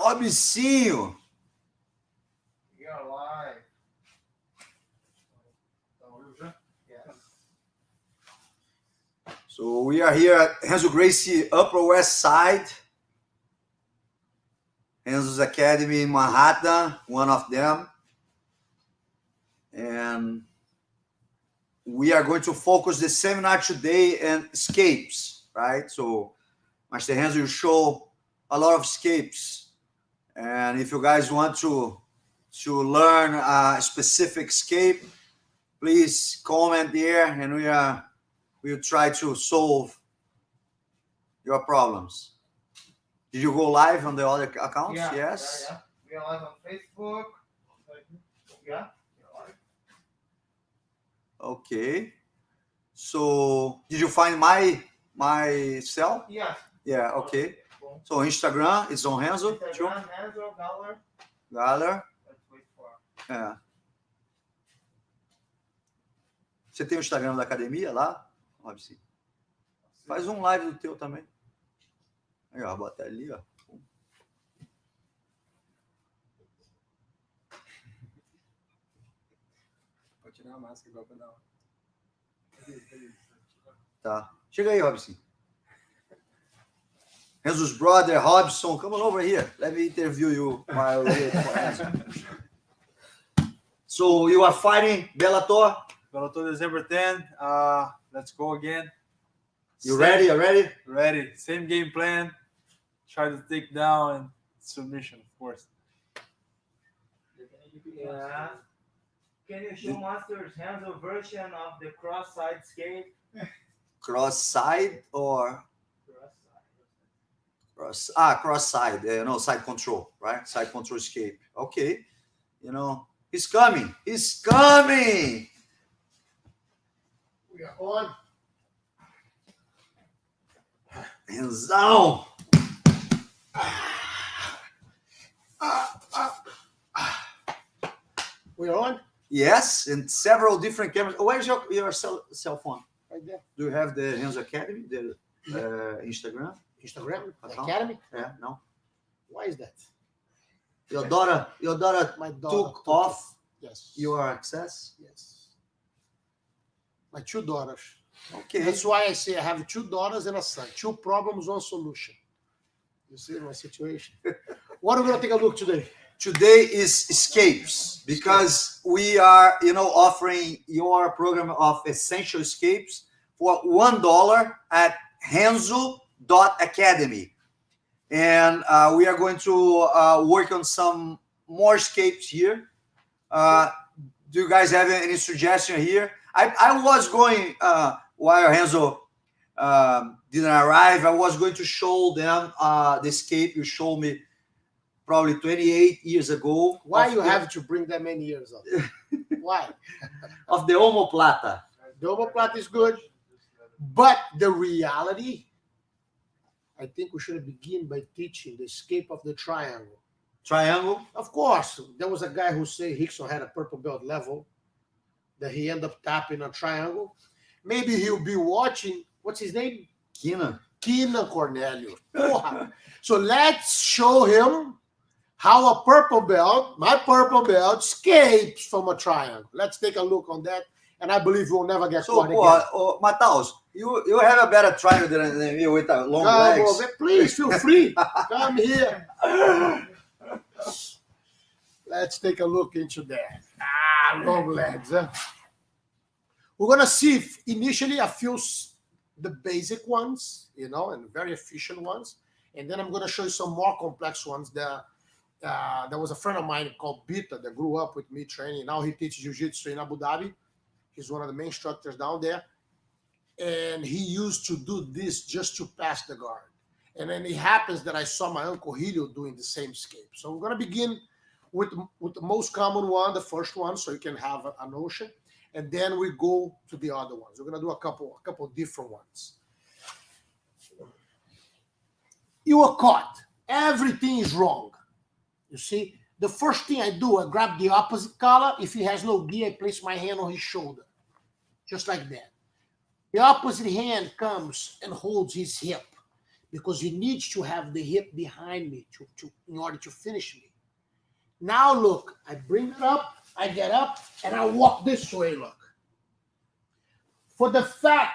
Robicinho. We are live. Yes. So we are here at Renzo Gracie, Upper West Side. Renzo's Academy in Manhattan, one of them. And we are going to focus the seminar today on escapes, right? So Master Renzo will show a lot of escapes. And if you guys want to learn a specific escape, please comment there and we'll try to solve your problems. Did you go live on the other accounts? Yeah, Yes. yeah. We are live on Facebook. Yeah. Okay. So did you find my cell? Yes. Yeah, okay. So Instagram, it's on Renzo. Instagram, Renzo, Galler. Let's wait for. É. Você tem o Instagram da academia lá? Robson? Faz um live do teu também. Aí, ó, bota ali, ó. Pode tirar a máscara igual pra dar uma. Tá. Chega aí, Robson. Renzo's brother, Robson, come on over here. Let me interview you while we wait for Renzo. So you are fighting Bellator? Bellator December 10. Let's go again. You ready? You ready? Ready. Same game plan. Try to take down and submission, of course. Yeah. Can you show Master's Renzo version of the cross-side skate? Cross side or cross side? No, side control, right? Side control escape. Okay. You know, he's coming. He's coming. We are on. Renzão. We're on? Yes, and several different cameras. Where's your cell phone? Right there. Do you have the Renzo Academy, the Instagram? Instagram? Account? Academy? Yeah, no. Why is that? Your daughter My daughter took off Yes. your access? Yes. My two daughters. Okay. That's why I say I have two daughters and a son. Two problems, one solution. You see my situation? What are we going to take a look today? Today is escapes because we are, offering your program of essential escapes for $1 at Renzo.academy. And we are going to work on some more escapes here. Do you guys have any suggestion here? I was going, while Renzo didn't arrive, I was going to show them the escape you showed me probably 28 years ago. Why you have to bring that many years up? Why? Of the Omoplata. The Omoplata is good, but the reality, I think we should begin by teaching the escape of the triangle. Triangle? Of course, there was a guy who said Rickson had a purple belt level, that he ended up tapping a triangle. Maybe he'll be watching, what's his name? Kina Cornelius. Porra. So let's show him how a purple belt, my purple belt, escapes from a triangle. Let's take a look on that, and I believe we'll never get caught again. Mataus, you have a better triangle than me with a long Come legs. over, please feel free. Come here. Let's take a look into that. Long legs. Huh? We're going to see initially a few, the basic ones, and very efficient ones. And then I'm going to show you some more complex ones. There was a friend of mine called Bita that grew up with me training. Now he teaches jiu-jitsu in Abu Dhabi. He's one of the main instructors down there. And he used to do this just to pass the guard. And then it happens that I saw my uncle Helio doing the same escape. So we're going to begin with the most common one, the first one, so you can have a notion. And then we go to the other ones. We're going to do a couple different ones. You are caught. Everything is wrong. You see, the first thing I do, I grab the opposite collar. If he has no gi, I place my hand on his shoulder, just like that. The opposite hand comes and holds his hip. because he needs to have the hip behind me in order to finish me. Now look, I bring it up, I get up, and I walk this way, look. For the fact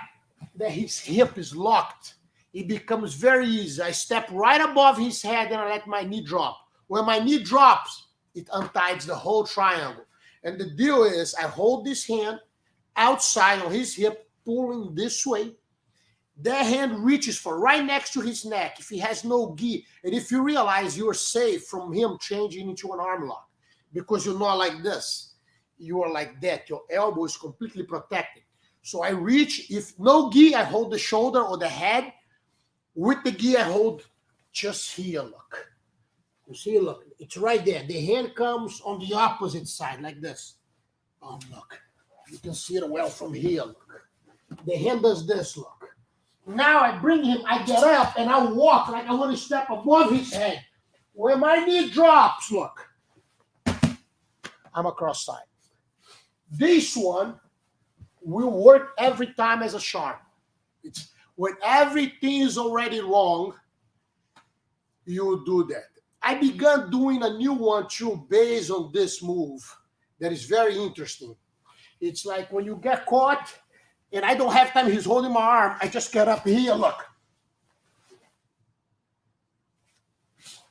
that his hip is locked, it becomes very easy. I step right above his head and I let my knee drop. When my knee drops, it unties the whole triangle. And the deal is I hold this hand outside on his hip, pulling this way. That hand reaches for right next to his neck if he has no gi. And if you realize you're safe from him changing into an arm lock, because you're not like this, you are like that. Your elbow is completely protected. So I reach, if no gi, I hold the shoulder or the head. With the gi, I hold just here, look. You see, look, it's right there. The hand comes on the opposite side, like this. Oh, look. You can see it well from here, look. The hand does this, look. Now I bring him, I get up, and I walk like I want to step above his head. Where my knee drops, look. I'm across side. This one will work every time as a charm. It's when everything is already wrong, you do that. I began doing a new one too based on this move that is very interesting. It's like when you get caught and I don't have time, he's holding my arm, I just get up here, look.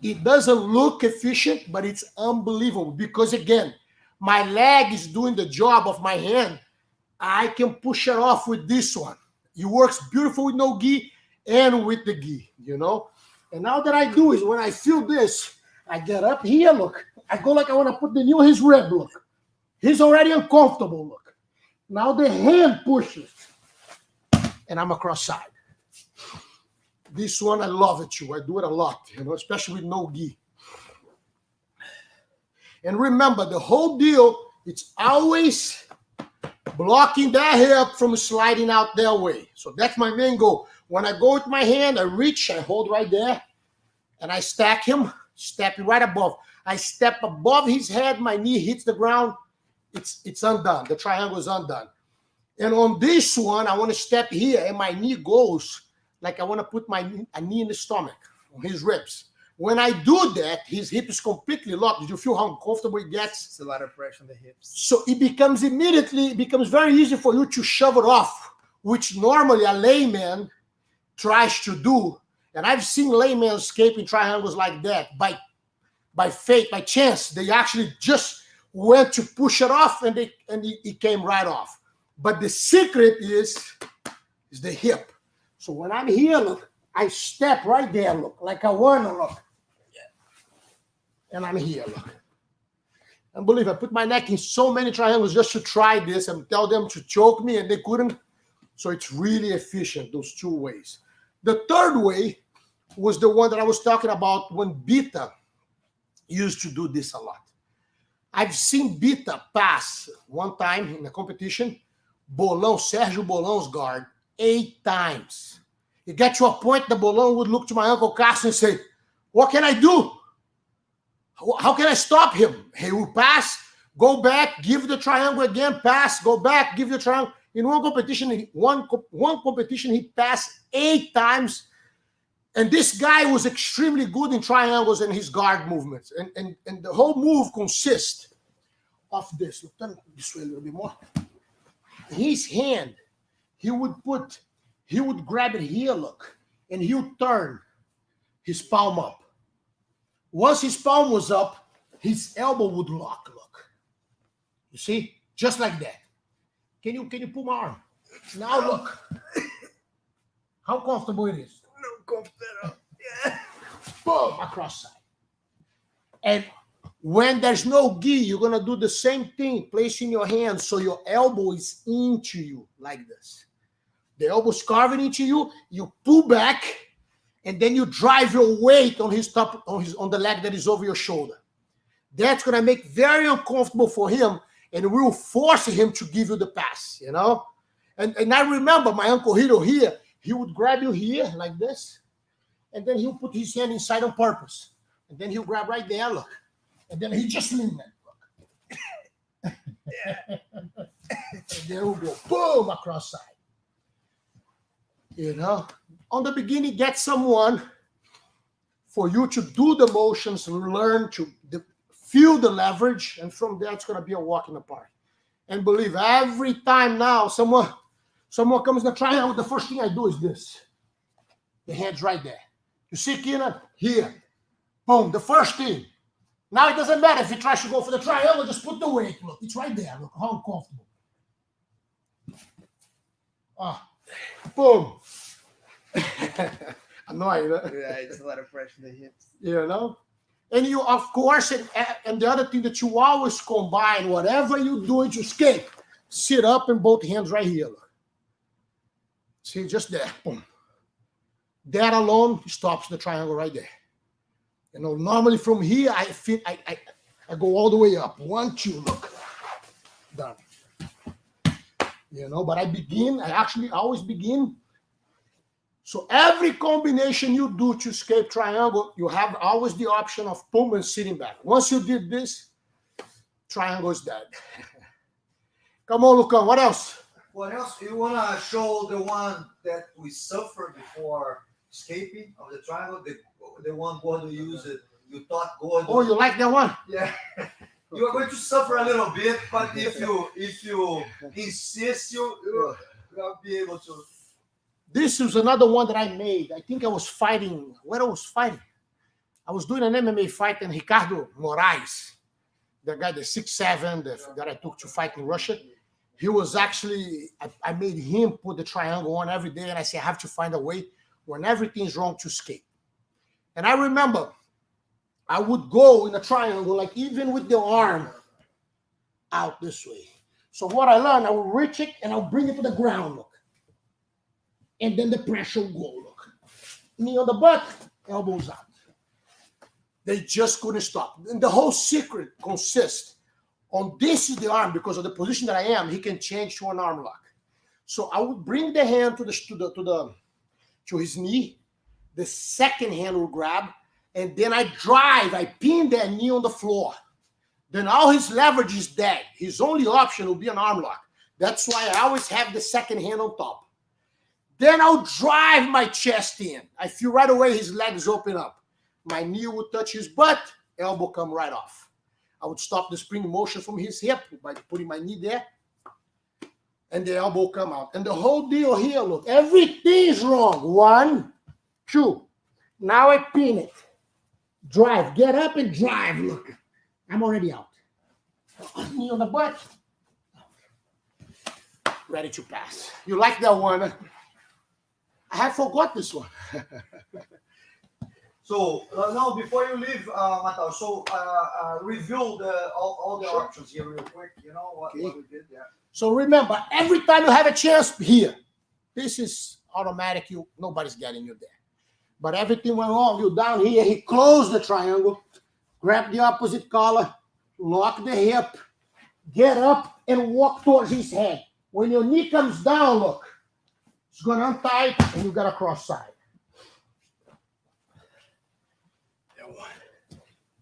It doesn't look efficient, but it's unbelievable because, again, my leg is doing the job of my hand. I can push it off with this one. It works beautiful with no gi and with the gi, you know? And now that I do is when I feel this, I get up here, look. I go like I want to put the knee on his rib, look. He's already uncomfortable, look. Now the hand pushes, and I'm across side. This one, I love it too. I do it a lot, you know, especially with no gi. And remember, the whole deal, it's always blocking that hip from sliding out their way. So that's my main goal. When I go with my hand, I reach, I hold right there, and I stack him, step right above. I step above his head, my knee hits the ground, it's undone. The triangle is undone. And on this one, I want to step here, and my knee goes like I want to put a knee in the stomach, on his ribs. When I do that, his hip is completely locked. Did you feel how uncomfortable it gets? It's a lot of pressure on the hips. So it becomes very easy for you to shove it off, which normally a layman tries to do. And I've seen laymen escaping triangles like that by fate, by chance. They actually just went to push it off, and it came right off. But the secret is the hip. So when I'm here, look, I step right there, look, like I want to look. And I'm here, look. And believe I put my neck in so many triangles just to try this and tell them to choke me, and they couldn't. So it's really efficient, those two ways. The third way was the one that I was talking about when Bita used to do this a lot. I've seen Bita pass one time in a competition, Sergio Bolão's guard, 8 times. It got to a point the Bolão would look to my Uncle Carson and say, what can I do? How can I stop him? He will pass, go back, give the triangle again, pass, go back, give the triangle. In one competition, he passed 8 times. And this guy was extremely good in triangles and his guard movements. And the whole move consists of this. Look, turn this way a little bit more. His hand, he would grab it here, look, and he would turn his palm up. Once his palm was up, his elbow would lock, look. You see? Just like that. Can you pull my arm? Now look. How comfortable it is. No comfortable. Yeah. Boom, across side. And when there's no gi, you're going to do the same thing, placing your hand so your elbow is into you, like this. The elbow's carving into you, you pull back, and then you drive your weight on his top, on the leg that is over your shoulder. That's going to make very uncomfortable for him, and it will force him to give you the pass, you know? And I remember my Uncle Hiro here, he would grab you here like this, and then he'll put his hand inside on purpose. And then he'll grab right there, look. And then he just lean there, look. And there we go, boom, across side. You know, on the beginning, get someone for you to do the motions, learn to feel the leverage, and from there it's going to be a walk in the park. And believe every time now someone comes in the triangle, the first thing I do is this. The hand's right there. You see, Keenan? Here. Boom, the first thing. Now it doesn't matter if he tries to go for the triangle, just put the weight. Look, it's right there. Look how uncomfortable. Boom. Annoying, huh? Yeah, it's a lot of pressure on the hips. You know? And you, of course, and the other thing that you always combine, whatever you do to escape, sit up and both hands right here. Look. See, just there. Boom. That alone stops the triangle right there. You know, normally from here, I go all the way up. 1, 2, look. Done. You know, but I actually always begin. So every combination you do to escape triangle, you have always the option of boom and sitting back. Once you did this, triangle is dead. Come on, Lucão, what else? What else? You want to show the one that we suffered before escaping of the triangle? The one Gordo used it. You thought Gordo. Oh, you like that one? Yeah. You are going to suffer a little bit, but if you insist, you'll be able to. This is another one that I made. I think I was fighting. Where I was fighting? I was doing an MMA fight, and Ricardo Moraes, the guy, the 6'7", that I took to fight in Russia, he was actually, I made him put the triangle on every day, and I said, I have to find a way when everything's wrong to escape. And I remember I would go in a triangle, like even with the arm out this way. So what I learned, I will reach it, and I'll bring it to the ground, look. And then the pressure will go, look. Knee on the butt, elbows out. They just couldn't stop. And the whole secret consists on this is the arm, because of the position that I am, he can change to an arm lock. So I would bring the hand to his knee, the second hand will grab, and then I pin that knee on the floor. Then all his leverage is dead. His only option will be an arm lock. That's why I always have the second hand on top. Then I'll drive my chest in. I feel right away his legs open up. My knee would touch his butt, elbow come right off. I would stop the spring motion from his hip by putting my knee there, and the elbow come out. And the whole deal here, look, everything's wrong. 1, 2. Now I pin it. Drive. Get up and drive. Look, I'm already out. Knee on the butt. Ready to pass. You like that one? I have forgot this one. So now, before you leave, Matteo, so review all the options here real quick. You know what we did there. So remember, every time you have a chance here, this is automatic. Nobody's getting you there. But everything went wrong. You down here. He closed the triangle, grab the opposite collar, lock the hip, get up, and walk towards his head. When your knee comes down, look, it's going to untie, and you got a cross side.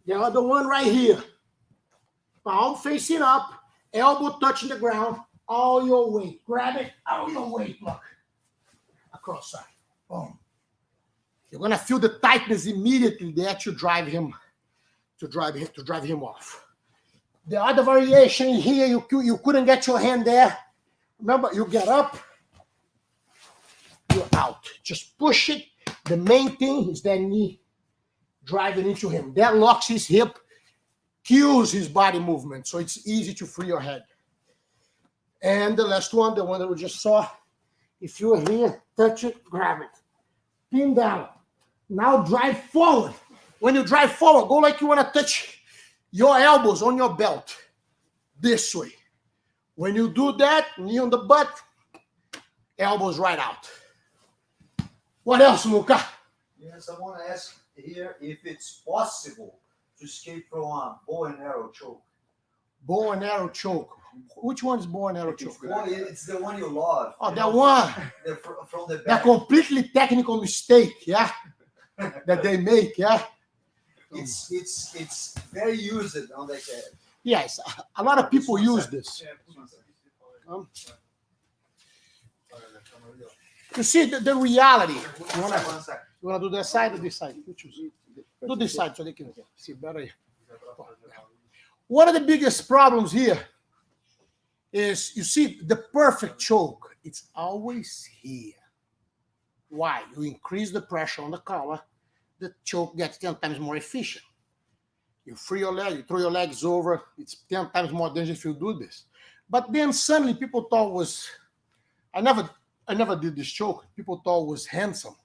The other one right here. Palm facing up, elbow touching the ground, all your weight. Grab it, all your weight, look. Across side. Boom. You're gonna feel the tightness immediately there to drive him off. The other variation here, you couldn't get your hand there. Remember, you get up, you're out. Just push it. The main thing is that knee driving into him. That locks his hip, kills his body movement, so it's easy to free your head. And the last one, the one that we just saw, if you're here, touch it, grab it. Pin down. Now drive forward. When you drive forward, go like you want to touch your elbows on your belt. This way. When you do that, knee on the butt, elbows right out. What else, Luca? Yes, I want to ask here if it's possible to escape from a bow and arrow choke. Bow and arrow choke. Which one is bow and arrow choke? It's the one you love. Oh, that one. From the That back. completely technical mistake, yeah, that they make, yeah. It's very used on the cat. Yes, a lot of people use this. You see the reality. You One wanna, second. you wanna do that side or this side? You choose. Do this side so they can see better. One of the biggest problems here is, you see, the perfect choke. It's always here. Why? You increase the pressure on the collar, the choke gets 10 times more efficient. You free your leg, you throw your legs over, it's 10 times more dangerous if you do this. But then suddenly people thought was, I never did this choke. People thought it was handsome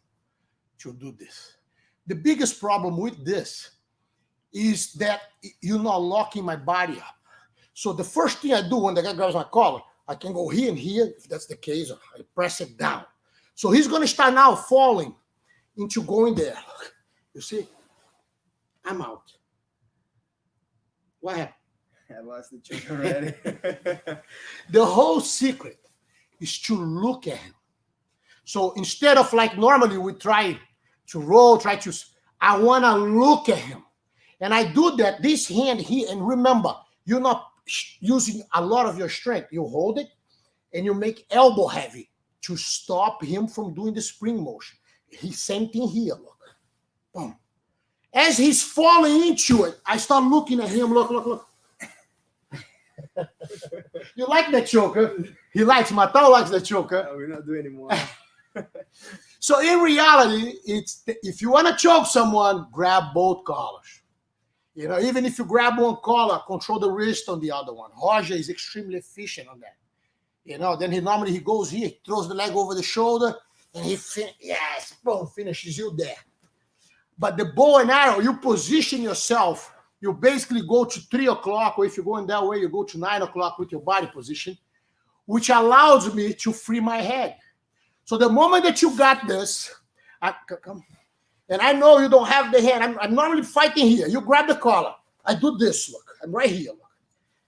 to do this. The biggest problem with this is that you're not locking my body up. So the first thing I do when the guy grabs my collar, I can go here and here, if that's the case, I press it down. So he's going to start now falling into going there. You see? I'm out. What happened? I lost the choke already. The whole secret is to look at him. So instead of like normally we try to roll, I want to look at him. And I do that, this hand here, and remember, you're not using a lot of your strength. You hold it and you make elbow heavy to stop him from doing the spring motion. Same thing here, look. Boom. As he's falling into it, I start looking at him, look. You like that choke, huh? He likes, Matão likes that choke, huh? No, we're not doing anymore. So in reality, if you want to choke someone, grab both collars. You know, even if you grab one collar, control the wrist on the other one. Roger is extremely efficient on that. You know, then he goes here, he throws the leg over the shoulder, and boom, finishes you there. But the bow and arrow, you position yourself. You basically go to 3 o'clock, or if you're going that way, you go to 9 o'clock with your body position, which allows me to free my head. So the moment that you got this, and I know you don't have the hand. I'm normally fighting here. You grab the collar. I do this, look. I'm right here, look.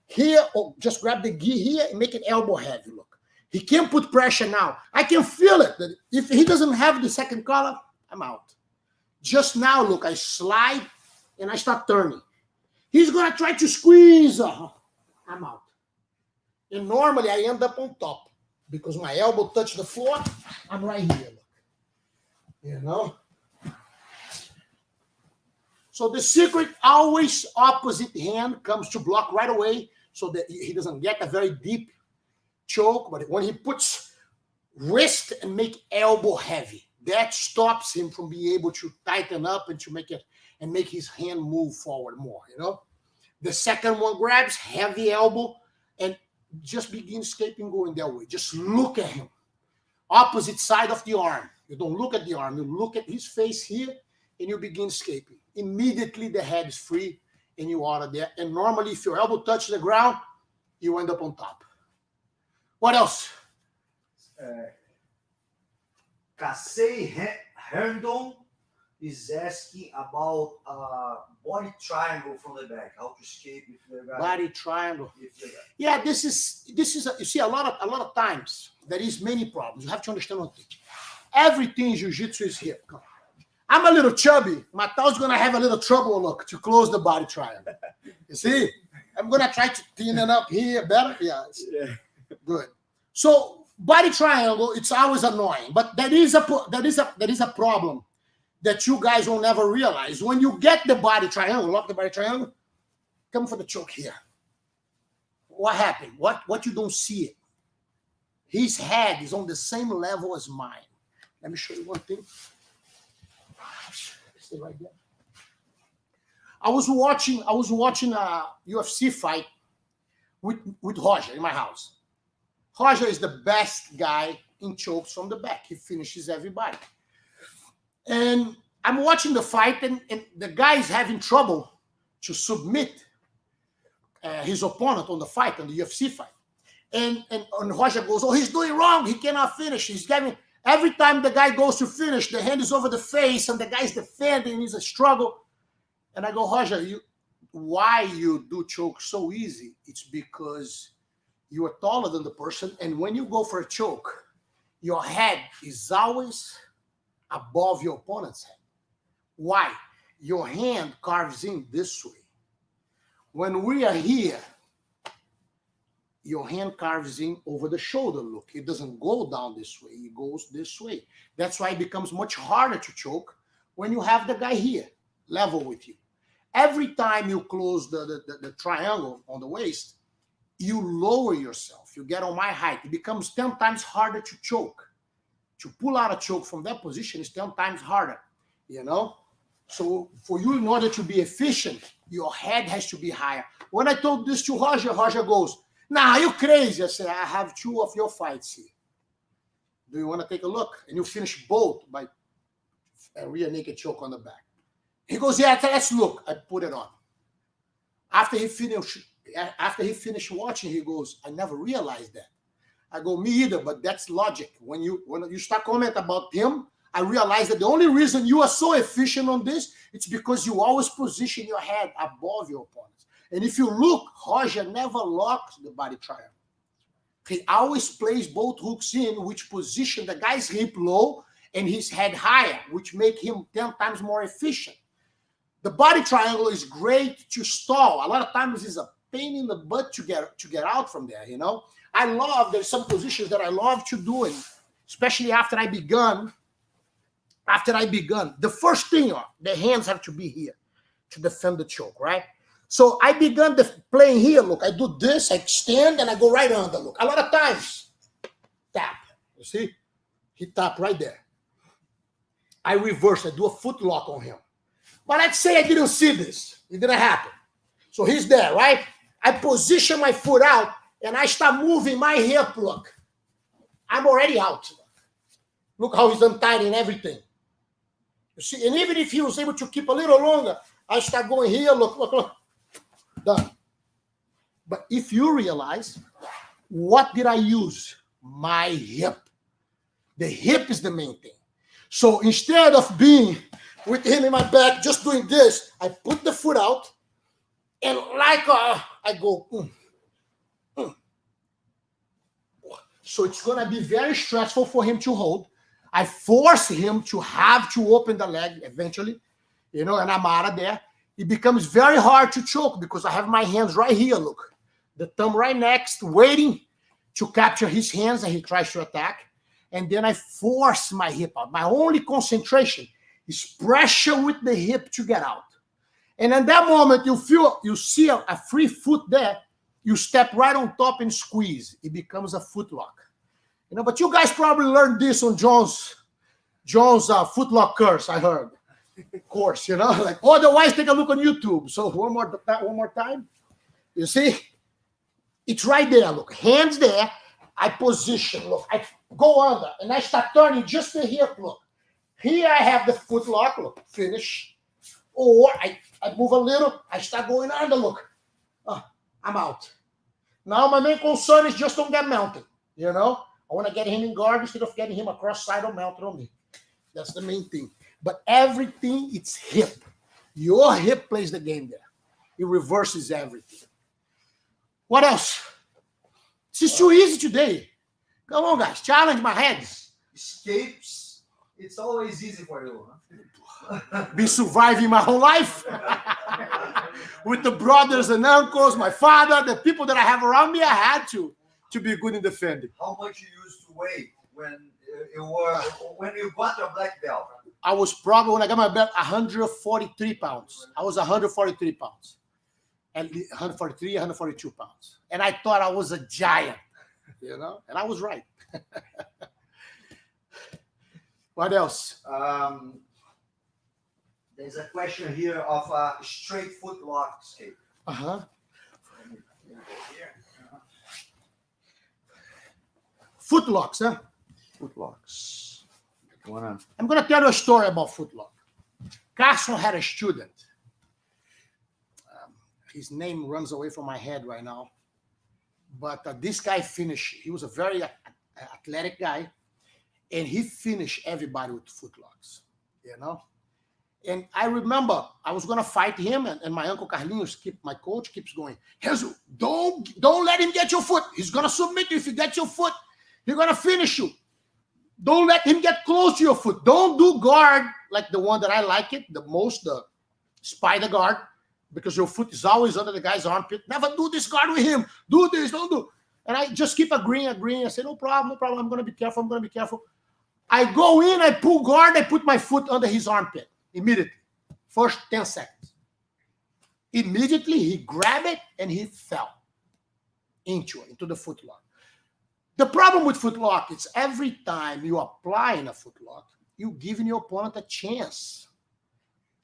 Here, just grab the gi here and make it elbow heavy, look. He can't put pressure now. I can feel it. That if he doesn't have the second collar, I'm out. Just now, look, I slide and I start turning. He's going to try to squeeze. I'm out. And normally I end up on top because my elbow touched the floor. I'm right here, look. You know? So the secret, always opposite hand comes to block right away so that he doesn't get a very deep choke. But when he puts wrist and make elbow heavy, that stops him from being able to tighten up and to make it and make his hand move forward more, you know? The second one grabs heavy elbow and just begin escaping going that way. Just look at him. Opposite side of the arm. You don't look at the arm. You look at his face here and you begin escaping. Immediately the head is free and you out of there. And normally if your elbow touches the ground, you end up on top. What else? Casey Herndon is asking about body triangle from the back. How to escape if the guy. Body triangle. Yeah, this is you see a lot of times there is many problems. You have to understand one thing. Everything in jiu-jitsu is here. Come on. I'm a little chubby. Matão's gonna have a little trouble, look, to close the body triangle. You see, I'm gonna try to thin it up here better. Yeah. Good. So body triangle, it's always annoying, but there is a problem that you guys will never realize. When you get the body triangle, lock the body triangle, come for the choke here. What happened? What you don't see it? His head is on the same level as mine. Let me show you one thing. Stay right there. I was watching a UFC fight with Roger in my house. Roger is the best guy in chokes from the back. He finishes everybody. And I'm watching the fight, and the guy is having trouble to submit his opponent on the fight, on the UFC fight. And Roger goes, oh, he's doing wrong. He cannot finish. He's getting... Every time the guy goes to finish, the hand is over the face, and the guy's defending. It's a struggle. And I go, Roger, why you do choke so easy? It's because you are taller than the person, and when you go for a choke, your head is always above your opponent's head. Why? Your hand carves in this way. When we are here, your hand carves in over the shoulder, look. It doesn't go down this way. It goes this way. That's why it becomes much harder to choke when you have the guy here, level with you. Every time you close the triangle on the waist, you lower yourself. You get on my height. It becomes 10 times harder to choke. To pull out a choke from that position is 10 times harder, you know? So for you, in order to be efficient, your head has to be higher. When I told this to Roger, Roger goes, "Nah, you crazy." I say, "I have 2 of your fights here. Do you want to take a look?" And you finish both by a rear naked choke on the back. He goes, "Yeah, let's look." I put it on. After he finished watching, he goes, "I never realized that." I go, "Me either, but that's logic. When you start commenting about him, I realized that the only reason you are so efficient on this, it's because you always position your head above your opponents. And if you look, Roger never locks the body triangle. He always plays both hooks in, which position the guy's hip low and his head higher, which make him 10 times more efficient. The body triangle is great to stall. A lot of times it's a pain in the butt to get out from there, you know? There's some positions that I love to do, and especially after I begun, the first thing, the hands have to be here to defend the choke, right? So I began playing here. Look, I do this, I extend, and I go right under. Look, a lot of times, tap. You see? He tapped right there. I reverse, I do a foot lock on him. But let's say I didn't see this. It didn't happen. So he's there, right? I position my foot out, and I start moving my hip, look. I'm already out. Look how he's untightening everything. You see, and even if he was able to keep a little longer, I start going here, look. Done. But if you realize, what did I use? My hip. The hip is the main thing. So instead of being with him in my back, just doing this, I put the foot out, and I go, So it's going to be very stressful for him to hold. I force him to have to open the leg eventually, you know, and I'm out of there. It becomes very hard to choke because I have my hands right here, look. The thumb right next, waiting to capture his hands, and he tries to attack. And then I force my hip out. My only concentration is pressure with the hip to get out. And in that moment, you see a free foot there, you step right on top and squeeze. It becomes a foot lock. You know, but you guys probably learned this on John's foot lock curse, I heard. Course, you know, like otherwise take a look on YouTube. So one more time. You see? It's right there, look. Hands there. I position, look. I go under, and I start turning just the hip, look. Here I have the foot lock, look. Finish. Or I move a little. I start going under, look. I'm out. Now my main concern is just don't get mounted, you know? I want to get him in guard instead of getting him across side or mounted on me. That's the main thing. But everything, it's hip. Your hip plays the game there. It reverses everything. What else? This is too easy today. Come on, guys. Challenge my heads. Escapes. It's always easy for you. Huh? Been surviving my whole life. With the brothers and uncles, my father, the people that I have around me, I had to be good in defending. How much you used to weigh when you got your black belt? I was probably, when I got my belt, 143 pounds. I was 143 pounds. And 143, 142 pounds. And I thought I was a giant, you know? And I was right. What else? There's a question here of a straight foot lock escape. Foot locks, huh? Foot locks. I'm going to tell you a story about foot lock. Carson had a student. His name runs away from my head right now. But this guy finished. He was a very athletic guy. And he finished everybody with foot locks, you know? And I remember I was going to fight him, and my uncle Carlinhos, my coach, keeps going, Renzo, don't let him get your foot. He's going to submit you. If you get your foot, he's going to finish you. Don't let him get close to your foot. Don't do guard like the one that I like it the most, the spider guard, because your foot is always under the guy's armpit. Never do this guard with him. Do this, don't do. And I just keep agreeing. I say, no problem. I'm going to be careful. I go in, I pull guard, I put my foot under his armpit immediately. First 10 seconds. Immediately, he grabbed it and he fell into the footlock. The problem with footlock is every time you apply in a footlock, you're giving your opponent a chance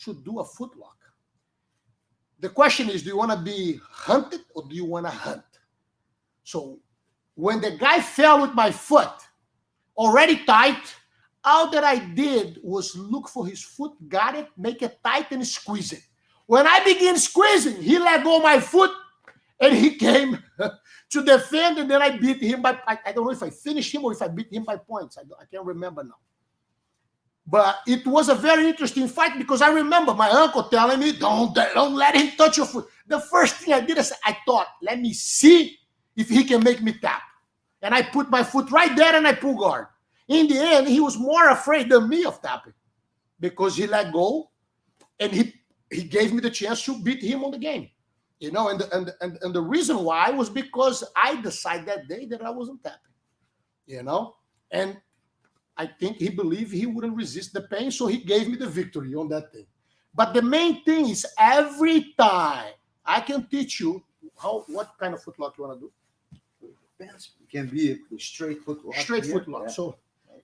to do a footlock. The question is, do you want to be hunted or do you want to hunt? So when the guy fell with my foot already tight, all that I did was look for his foot, got it, make it tight, and squeeze it. When I begin squeezing, he let go of my foot, and he came to defend, and then I beat him by, I don't know if I finished him or if I beat him by points. I can't remember now. But it was a very interesting fight because I remember my uncle telling me, don't let him touch your foot. The first thing I did is I thought, let me see if he can make me tap. And I put my foot right there and I pull guard. In the end, he was more afraid than me of tapping because he let go and he gave me the chance to beat him on the game. You know, and the reason why was because I decided that day that I wasn't tapping. You know, and I think he believed he wouldn't resist the pain, so he gave me the victory on that thing. But the main thing is every time I can teach you what kind of footlock you want to do. Depends. It can be a straight footlock. Straight here. footlock. Yeah. So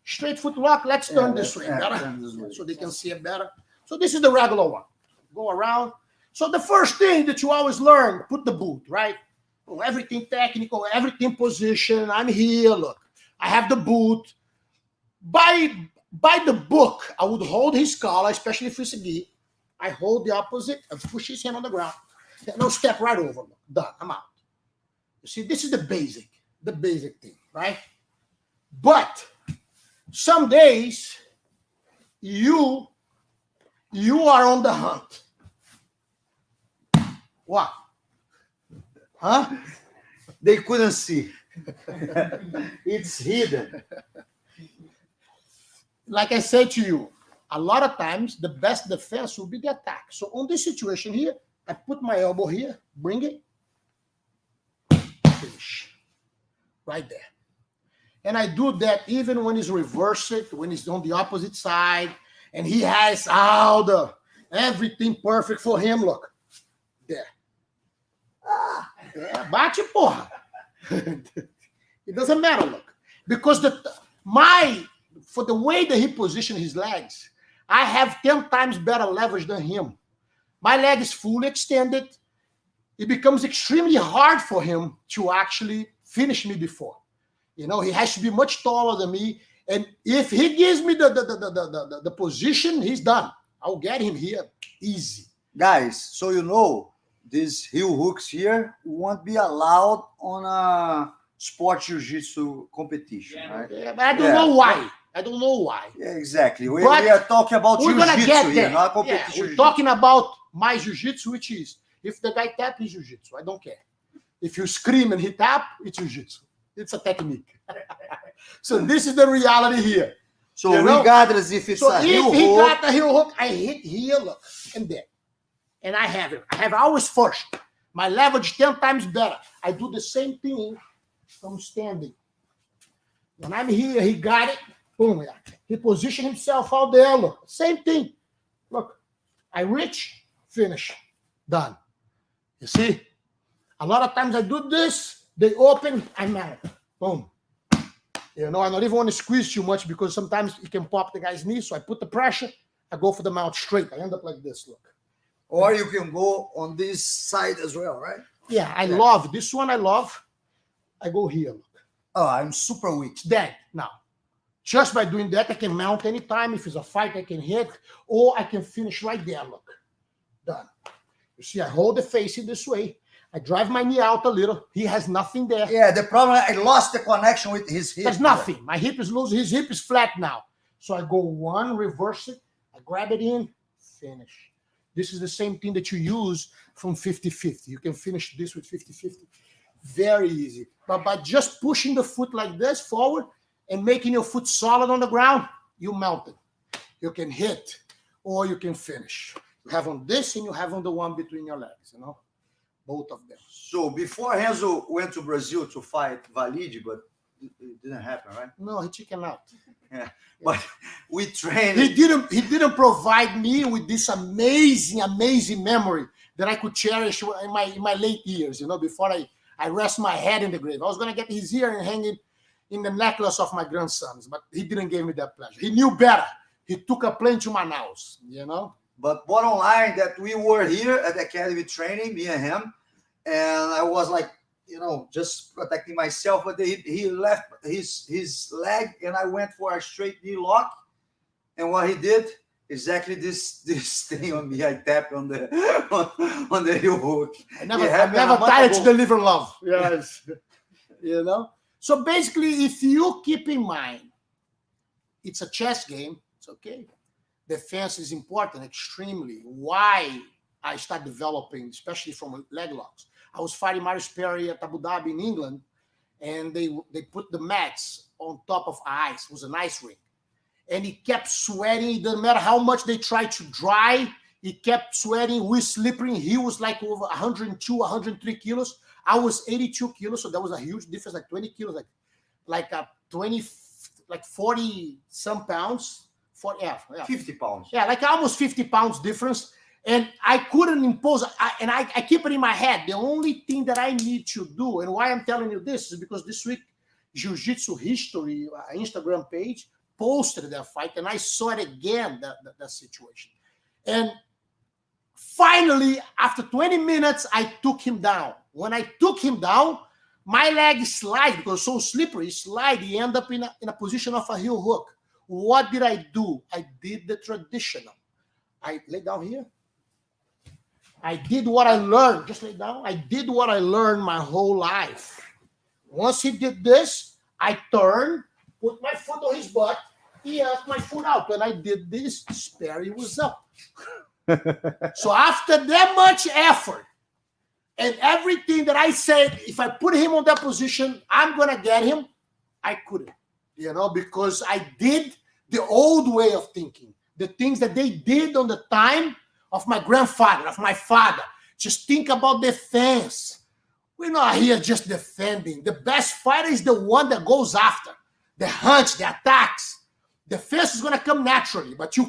straight footlock, let's turn this way. Turn this way. So they can see it better. So this is the regular one. Go around. So the first thing that you always learn, put the boot, right? Oh, everything technical, everything position. I'm here, look. I have the boot. By the book, I would hold his collar, especially if it's a gi. I hold the opposite and push his hand on the ground. And I'll step right over. Look. Done. I'm out. You see, this is the basic thing, right? But some days you are on the hunt. What? Huh? They couldn't see. It's hidden. Like I said to you, a lot of times the best defense will be the attack. So on this situation here, I put my elbow here, bring it, finish. Right there. And I do that even when he's reversed, when he's on the opposite side, and he has everything perfect for him. Look. There. Bate, porra. It doesn't matter, look. Because for the way that he positioned his legs, I have 10 times better leverage than him. My leg is fully extended. It becomes extremely hard for him to actually finish me before. You know, he has to be much taller than me. And if he gives me the position, he's done. I'll get him here easy. Guys, so you know, these heel hooks here won't be allowed on a sport jiu-jitsu competition, right? Yeah, but I don't know why. Yeah, exactly. We But are talking about we're gonna get jiu-jitsu here, there. not Yeah, competition. we're jiu-jitsu. talking about my jiu-jitsu, which is if the guy tap, it's jiu-jitsu. I don't care. If you scream and he tap, it's jiu-jitsu. It's a technique. So this is the reality here. So You know? regardless if it's a heel if he hook, got the heel hook, I hit here, look, and there. And I have it. I have always first. My leverage 10 times better. I do the same thing from standing. When I'm here, he got it. Boom. He positioned himself out there. Look, same thing. Look, I reach, finish, done. You see? A lot of times I do this, they open, I'm out. Boom. You know, I don't even want to squeeze too much because sometimes it can pop the guy's knee. So I put the pressure, I go for the mount straight. I end up like this, look. or you can go on this side as well, right? Yeah, I love this one. I go here. Look. Oh, I'm super weak. It's dead now. Just by doing that, I can mount anytime. If it's a fight, I can hit, or I can finish right there. Look, done. You see, I hold the face in this way. I drive my knee out a little. He has nothing there. Yeah, the problem, I lost the connection with his hip. There's nothing. My hip is loose. His hip is flat now. So I go one, reverse it. I grab it in, finish. This is the same thing that you use from 50-50. You can finish this with 50-50. Very easy. But by just pushing the foot like this forward and making your foot solid on the ground, you mount it. You can hit or you can finish. You have on this and you have on the one between your legs, you know. both of them. So before Renzo went to Brazil to fight Valide, but it didn't happen, right? No, he chickened out. Yeah. But we trained. He didn't provide me with this amazing memory that I could cherish in my late years, before I rest my head in the grave. I was going to get his ear and hang it in the necklace of my grandsons, but he didn't give me that pleasure. He knew better. He took a plane to Manaus, But bottom line, that we were here at the academy training, me and him, and I was like, just protecting myself, but he left his leg, and I went for a straight knee lock. And what he did, exactly this thing on me, I tapped on the on the heel hook. I never tired to deliver love. Yes. So basically, if you keep in mind, it's a chess game, it's okay. Defense is important, extremely. Why I start developing, especially from leg locks. I was fighting Marius Perry at Abu Dhabi in England, and they put the mats on top of ice. It was an ice rink. And he kept sweating. It doesn't matter how much they tried to dry, he kept sweating. We're slippery. He was like over 102, 103 kilos. I was 82 kilos, so that was a huge difference, like 20 kilos, like 40 some pounds. 50 pounds. Yeah, like almost 50 pounds difference. And I couldn't impose, and I keep it in my head. The only thing that I need to do, and why I'm telling you this, is because this week, Jiu-Jitsu History, Instagram page, posted that fight, and I saw it again, that situation. And finally, after 20 minutes, I took him down. When I took him down, my leg slid, because so slippery, he ended up in a position of a heel hook. What did I do? I did the traditional. I lay down here. I did what I learned. Just lay down. I did what I learned my whole life. Once he did this, I turned, put my foot on his butt. He had my foot out. When I did this, Sperry was up. So after that much effort and everything that I said, if I put him on that position, I'm going to get him, I couldn't. Because I did the old way of thinking, the things that they did on the time of my grandfather, of my father. Just think about defense. We're not here just defending. The best fighter is the one that goes after, the hunch, the attacks. Defense is going to come naturally, but your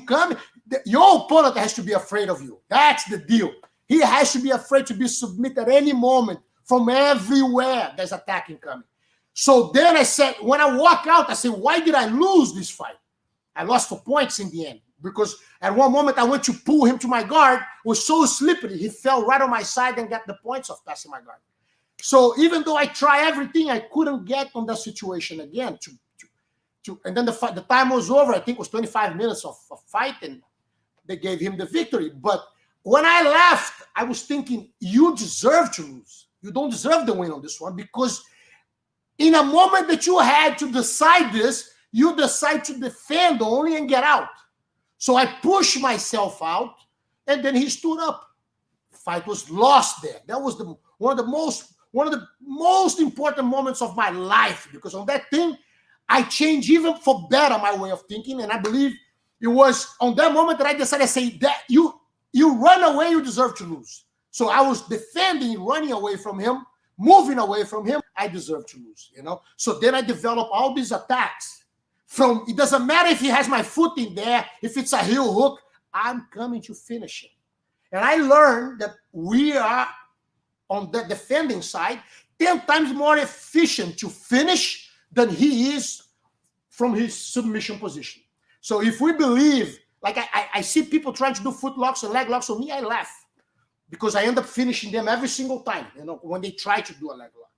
opponent has to be afraid of you. That's the deal. He has to be afraid to be submitted at any moment from everywhere there's attacking coming. So then I said, when I walk out, I said, why did I lose this fight? I lost for points in the end, because at one moment I went to pull him to my guard. It was so slippery. He fell right on my side and got the points of passing my guard. So even though I tried everything, I couldn't get on that situation again. And then the time was over. I think it was 25 minutes of fight, and they gave him the victory. But when I left, I was thinking, you deserve to lose. You don't deserve the win on this one, because in a moment that you had to decide this, you decide to defend only and get out. So I pushed myself out, and then he stood up. Fight was lost there. That was one of the most important moments of my life, because on that thing, I changed even for better my way of thinking, and I believe it was on that moment that I decided to say that you run away, you deserve to lose. So I was defending, running away from him, moving away from him. I deserve to lose, So then I developed all these attacks. It doesn't matter if he has my foot in there, if it's a heel hook, I'm coming to finish him. And I learned that we are on the defending side 10 times more efficient to finish than he is from his submission position. So if we believe, like I see people trying to do foot locks and leg locks on me, I laugh, because I end up finishing them every single time, when they try to do a leg lock.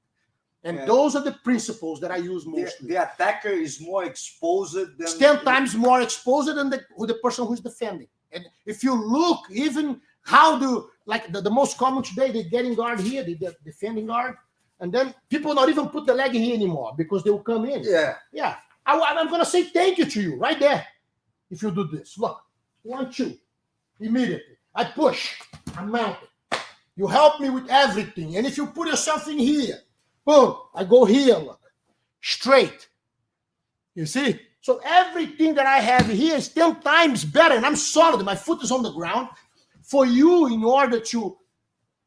And those are the principles that I use mostly. The attacker is more exposed than... It's 10 times more exposed than the person who's defending. And if you look, even how the most common today, they get in guard here, they defending guard, and then people not even put the leg in here anymore, because they will come in. Yeah. I'm going to say thank you to you right there if you do this. Look, 1, 2, immediately. I push, I mount it. You help me with everything. And if you put yourself in here, boom, I go here, look, straight. You see? So everything that I have here is 10 times better, and I'm solid. My foot is on the ground. For you, in order to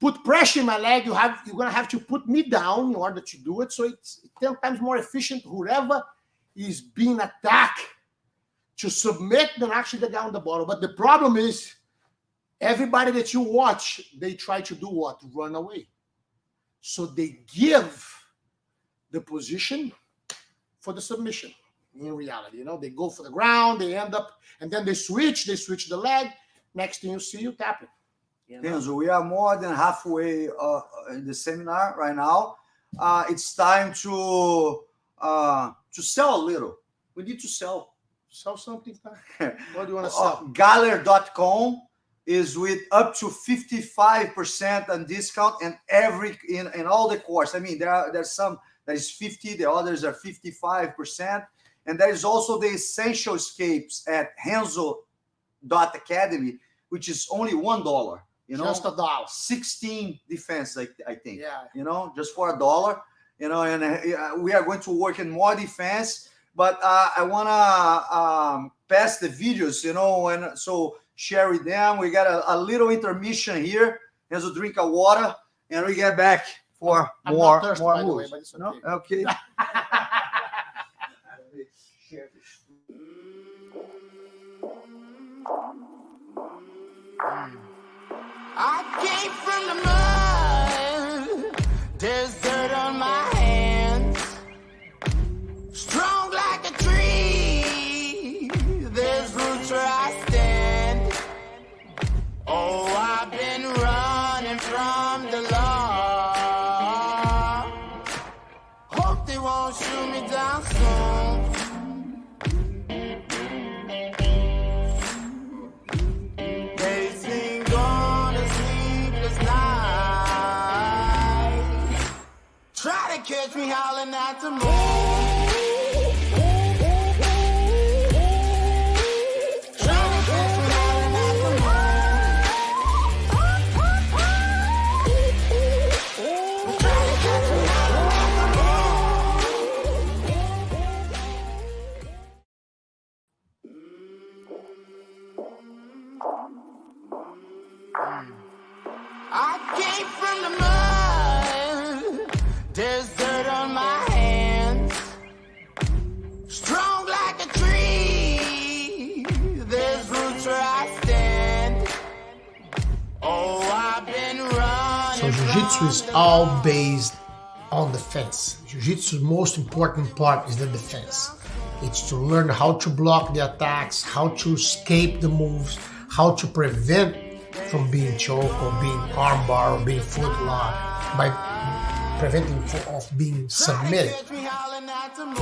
put pressure in my leg, you're gonna have to put me down in order to do it. So it's 10 times more efficient. Whoever is being attacked to submit than actually the guy on the bottom. But the problem is, everybody that you watch, they try to do what? Run away. So they give the position for the submission. In reality, you know, they go for the ground, they end up, and then they switch the leg. Next thing you see, you tap it. You know? Renzo, we are more than halfway in the seminar right now. It's time to sell a little. We need to sell. Sell something. What do you want to sell? Galler.com is with up to 55% on discount and in all the course. I mean, there's some that is 50, the others are 55%. And there is also the essential escapes at Renzo.academy, which is only $1. You know, Just $1. 16 defense, I think. Yeah. You know, just for $1. You know, and we are going to work in more defense. But I want to pass the videos, you know, and so share with them. We got a little intermission here. There's a drink of water, and we get back for I'm more not thirsty, by the way, moves. but it's No? okay. Okay. I came from the mud. There's dirt on my hands. Strong like a tree. There's roots where I stand. Oh, I've been running from the law. Hope they won't shoot me down soon. They've been gone a sleepless night. Try to catch me howling at the moon. I came from the mud. There's dirt on my hands. Strong like a tree. There's roots where I stand. Oh, I've been running. So jiu-jitsu is all based on defense. Jiu-jitsu's most important part is the defense. It's to learn how to block the attacks, how to escape the moves, how to prevent from being choked or being armbar or being footlock, by preventing of being submitted. Catch me howling at the moon.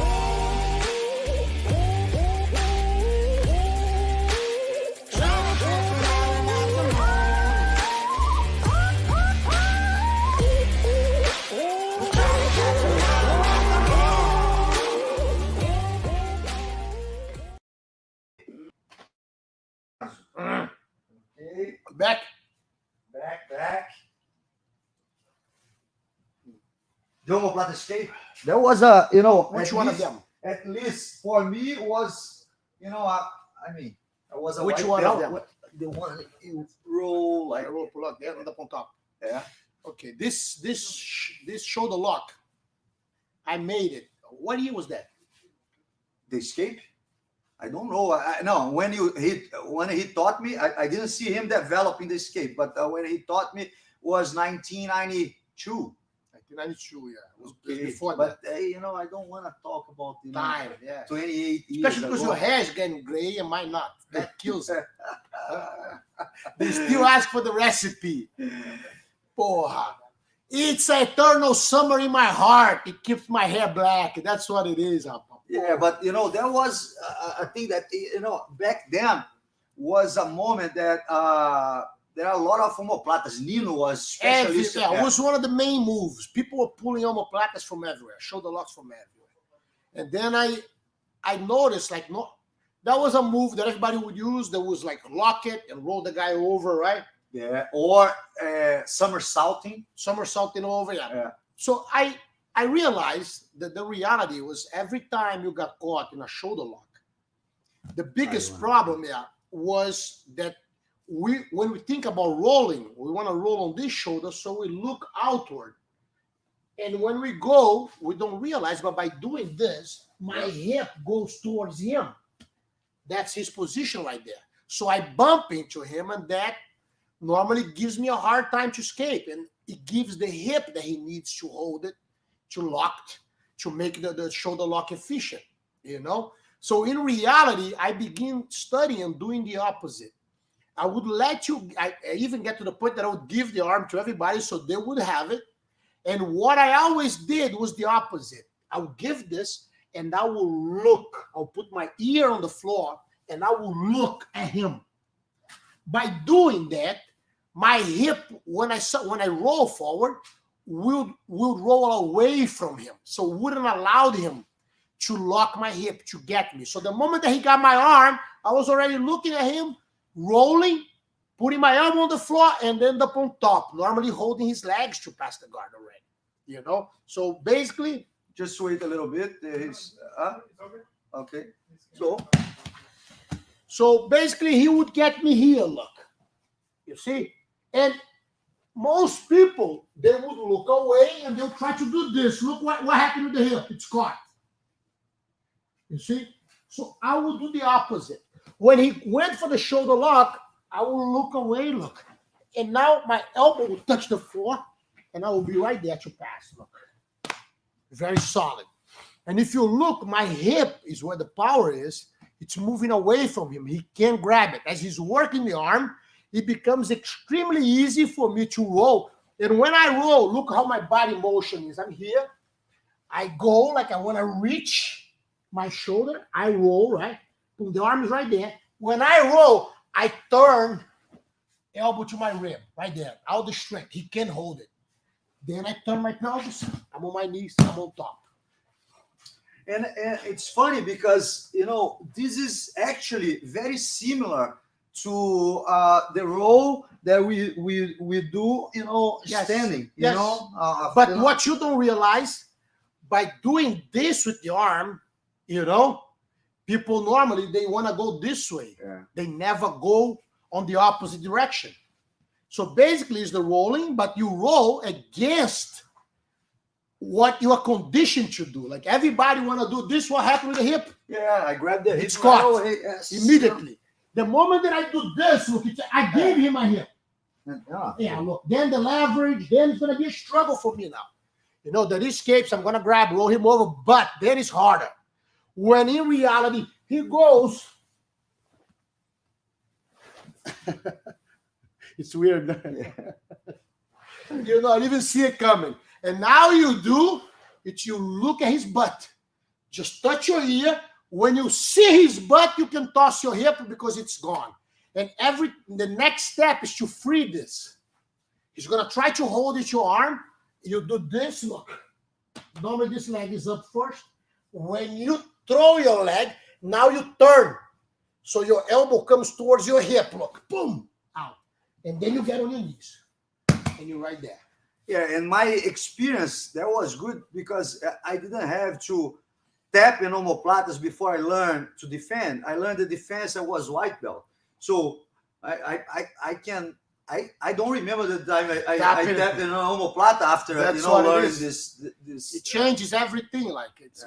Okay. Back. Back. The Omoplata escape. There was a, you know, Which one of them? At least for me was, you know, I mean, I was a Which white one of belt. them? The one you roll like, I roll pull up there, up on top. yeah. Okay, this shoulder lock, I made it. What year was that? The escape. I don't know. No, when he taught me, I didn't see him developing the escape, but when he taught me was 1992. 1992, yeah. It was Okay, before but that. you know, I don't want to talk about Time, yeah. 28 years Especially because ago. your hair is getting gray and mine not. That kills it. They still ask for the recipe. Porra. It's an eternal summer in my heart. It keeps my hair black. That's what it is. Yeah, but you know, there was a thing that, you know, back then was a moment that there are a lot of omoplatas. Nino was specialist. It was one of the main moves. People were pulling omoplatas from everywhere, shoulder locks from everywhere. And then I noticed, like, no, that was a move that everybody would use. That was like lock it and roll the guy over, right? Yeah, or somersaulting. Somersaulting over, yeah. Yeah. So I realized that the reality was every time you got caught in a shoulder lock, the biggest problem, was that when we think about rolling, we want to roll on this shoulder, so we look outward. And when we go, we don't realize, but by doing this, my hip goes towards him. That's his position right there. So I bump into him, and that normally gives me a hard time to escape. And it gives the hip that he needs to hold it, to lock, to make the shoulder lock efficient, So in reality, I begin studying and doing the opposite. I would let you, I even get to the point that I would give the arm to everybody so they would have it. And what I always did was the opposite. I would give this, and I will look. I'll put my ear on the floor, and I will look at him. By doing that, my hip, when I roll forward, will roll away from him. So wouldn't allow him to lock my hip to get me. So the moment that he got my arm, I was already looking at him, rolling, putting my arm on the floor, and then up on top, normally holding his legs to pass the guard already. So basically, Just wait a little bit. Okay. So basically, he would get me here, look. You see? And most people, they would look away and they'll try to do this. Look what happened to the hip. It's caught. You see? So I will do the opposite. When he went for the shoulder lock, I will look away, look. And now my elbow will touch the floor, and I will be right there to pass, look. Very solid. And if you look, my hip is where the power is. It's moving away from him. He can't grab it. As he's working the arm, it becomes extremely easy for me to roll. And when I roll, look how my body motion is. I'm here. I go like I want to reach my shoulder. I roll, right? The arm is right there. When I roll, I turn elbow to my rib, right there. All the strength. He can't hold it. Then I turn my pelvis. I'm on my knees. I'm on top. And it's funny because, this is actually very similar to the role that we do, Yes. standing, Yes. But what you don't realize, by doing this with the arm, people normally, they want to go this way. Yeah. They never go on the opposite direction. So basically, it's the rolling, but you roll against what you are conditioned to do. Like everybody want to do this, what happened with the hip? Yeah, I grabbed the hip. It's caught Oh, hey, yes. immediately. The moment that I do this, look, I gave him my hip. Yeah. Yeah, look, then the leverage, then it's going to be a struggle for me now. The escapes, I'm going to grab, roll him over, but then it's harder. When in reality, he goes. It's weird. You don't even see it coming. And now you do, you look at his butt. Just touch your ear. When you see his butt, you can toss your hip because it's gone. And the next step is to free this. He's going to try to hold it your arm. You do this, look. Normally this leg is up first. When you throw your leg, now you turn. So your elbow comes towards your hip, look. Boom, out. And then you get on your knees. And you're right there. Yeah, and my experience, that was good because I didn't have to tap in omoplatas before I learned to defend. I learned the defense. I was white belt. So I don't remember the time I tapped in an omoplata after learning this. It changes everything.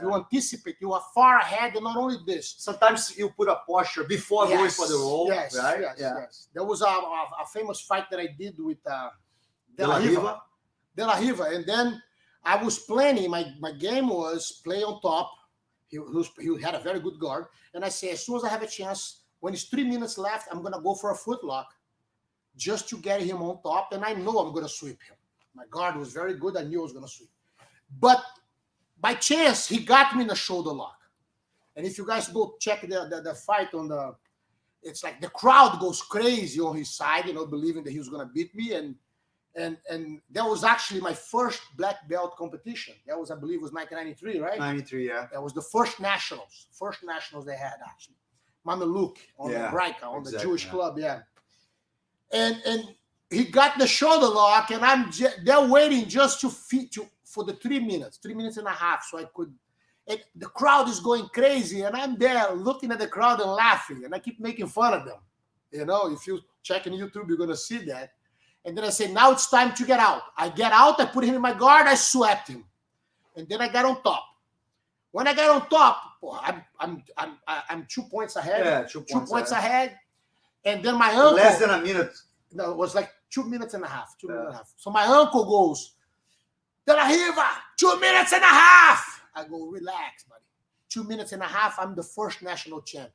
You anticipate. You are far ahead, and not only this. Sometimes you put a posture before going for the roll. Yes, right? Yes. There was a famous fight that I did with De La Riva, and then I was planning. My game was play on top. He had a very good guard, and I say as soon as I have a chance, when it's 3 minutes left, I'm gonna go for a foot lock, just to get him on top, and I know I'm gonna sweep him. My guard was very good. I knew I was gonna sweep, but by chance he got me in a shoulder lock. And if you guys go check the fight on it's like the crowd goes crazy on his side, believing that he was gonna beat me, and that was actually my first black belt competition. That was, I believe, 1993, right? 93, yeah. That was the first nationals they had, actually. Mamelouk on the Braika, on the Jewish club, yeah. And he got the shoulder lock, and they're waiting just for the 3 minutes, 3 minutes and a half, so I could. And the crowd is going crazy, and I'm there looking at the crowd and laughing, and I keep making fun of them. If you check in YouTube, you're gonna see that. And then I say, now it's time to get out. I get out, I put him in my guard, I swept him, and then I got on top. When I got on top, I'm 2 points ahead. Yeah, 2 2 points ahead. And then my uncle, Less than a minute. no, it was like 2 minutes and a half. 2 minutes and a half. So my uncle goes, De La Riva, 2 minutes and a half. I go, relax, buddy. 2 minutes and a half, I'm the first national champion.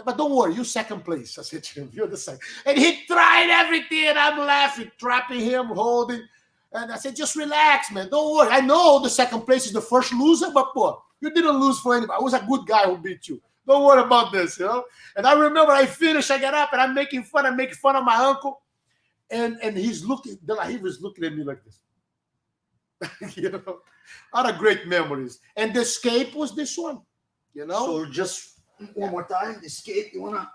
But don't worry, you're second place. I said to him, you're the second. And he tried everything, and I'm laughing, trapping him, holding. And I said, just relax, man. Don't worry. I know the second place is the first loser, but boy, you didn't lose for anybody. I was a good guy who beat you. Don't worry about this, you know? And I remember I finished, I get up, and I'm making fun of my uncle. And he's looking, De La Riva is looking at me like this. You know? Other great memories. And the escape was this one, you know? So just one more time, escape. You wanna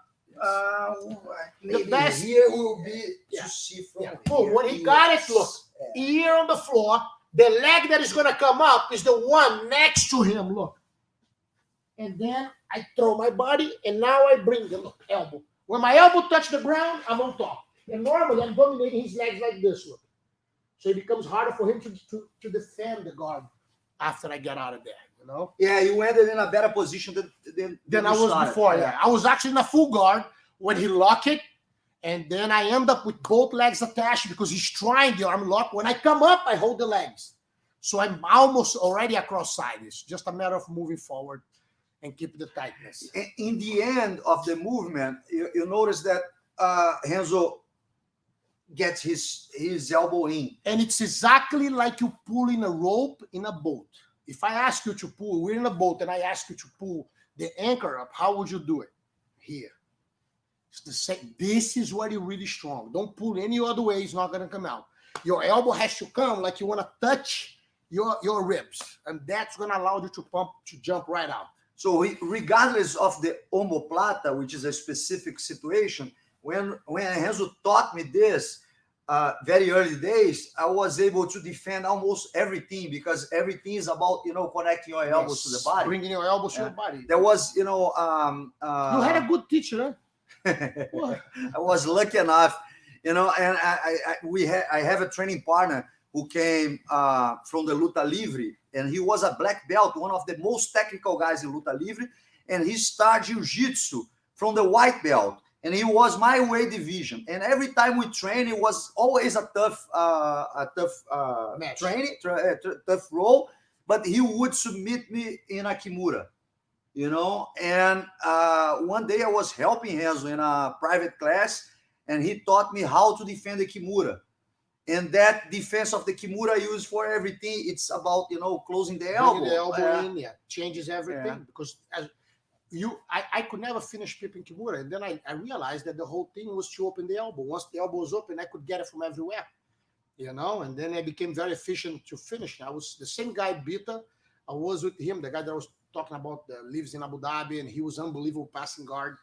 maybe the best here will be to see from Yeah. Oh, when he got it, look, Yeah. here on the floor, the leg that is going to come up is the one next to him, look. And then I throw my body, and now I bring the look, elbow. When my elbow touches the ground, I'm on top. And normally, I'm dominating his legs like this, look. So it becomes harder for him to defend the guard after I get out of there, you know? Yeah, you ended in a better position than I you was started. before, yeah. I was actually in a full guard when he locked it. And then I end up with both legs attached because he's trying the arm lock. When I come up, I hold the legs. So I'm almost already across side. It's just a matter of moving forward and keep the tightness. In the end of the movement, you notice that Renzo gets his elbow in. And it's exactly like you pulling a rope in a boat. If I ask you to pull, we're in a boat, and I ask you to pull the anchor up, how would you do it? Here. It's the same. This is where you're really strong. Don't pull any other way. It's not going to come out. Your elbow has to come like you want to touch your ribs. And that's going to allow you to jump right out. So regardless of the omoplata, which is a specific situation, when Renzo taught me this very early days, I was able to defend almost everything because everything is about, connecting your elbows to the body. Bringing your elbows to the body. There was, You had a good teacher, huh? I was lucky enough, and I have a training partner who came from the Luta Livre, and he was a black belt, one of the most technical guys in Luta Livre, and he started Jiu-Jitsu from the white belt, and he was my weight division. And every time we train, it was always a tough Match. training, tough role, but he would submit me in a Kimura. And one day I was helping Renzo in a private class, and he taught me how to defend the Kimura. And that defense of the Kimura used for everything, it's about, closing the elbow. Bringing the elbow in, changes everything. Yeah. Because I could never finish flipping Kimura. And then I realized that the whole thing was to open the elbow. Once the elbow was open, I could get it from everywhere. And then I became very efficient to finish. I was the same guy, Bita. I was with him, the guy that was talking about lives in Abu Dhabi, and he was unbelievable passing guard.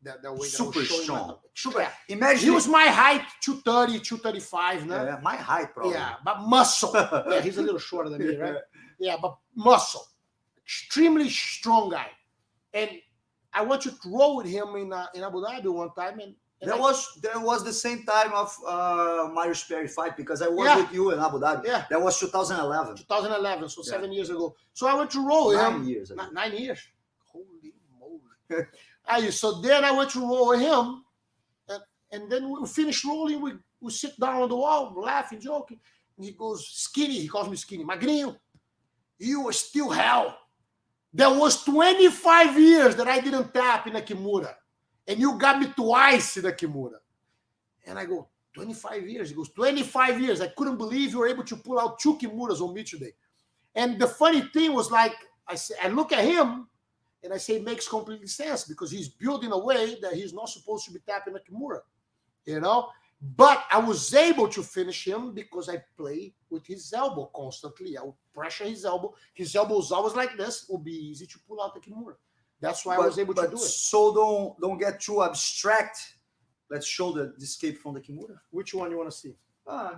That way Super strong. Super. Yeah. Imagine He was my height, 230, 235, no? Yeah, my height, probably. Yeah, but muscle. Yeah, he's a little shorter than me, right? Yeah, but muscle. Extremely strong guy. And I went to roll with him in Abu Dhabi one time, and That was the same time of Mario Sperry fight because I was with you in Abu Dhabi. Yeah. That was 2011. 2011, so 7 years ago. So I went to roll with 9 him. years ago. 9 years. Holy moly. So then I went to roll with him, and then we finished rolling. We sit down on the wall, laughing, joking. And he goes, Skinny. He calls me Skinny. Magrinho, you are still hell. There was 25 years that I didn't tap in a Kimura. And you got me twice in a Kimura. And I go, 25 years? He goes, 25 years. I couldn't believe you were able to pull out 2 Kimuras on me today. And the funny thing was, like, I look at him, and I say it makes completely sense because he's built in a way that he's not supposed to be tapping a Kimura, But I was able to finish him because I play with his elbow constantly. I would pressure his elbow. His elbow was always like this. It would be easy to pull out the Kimura. That's why I was able to do it. So don't get too abstract. Let's show the escape from the Kimura. Which one you want to see?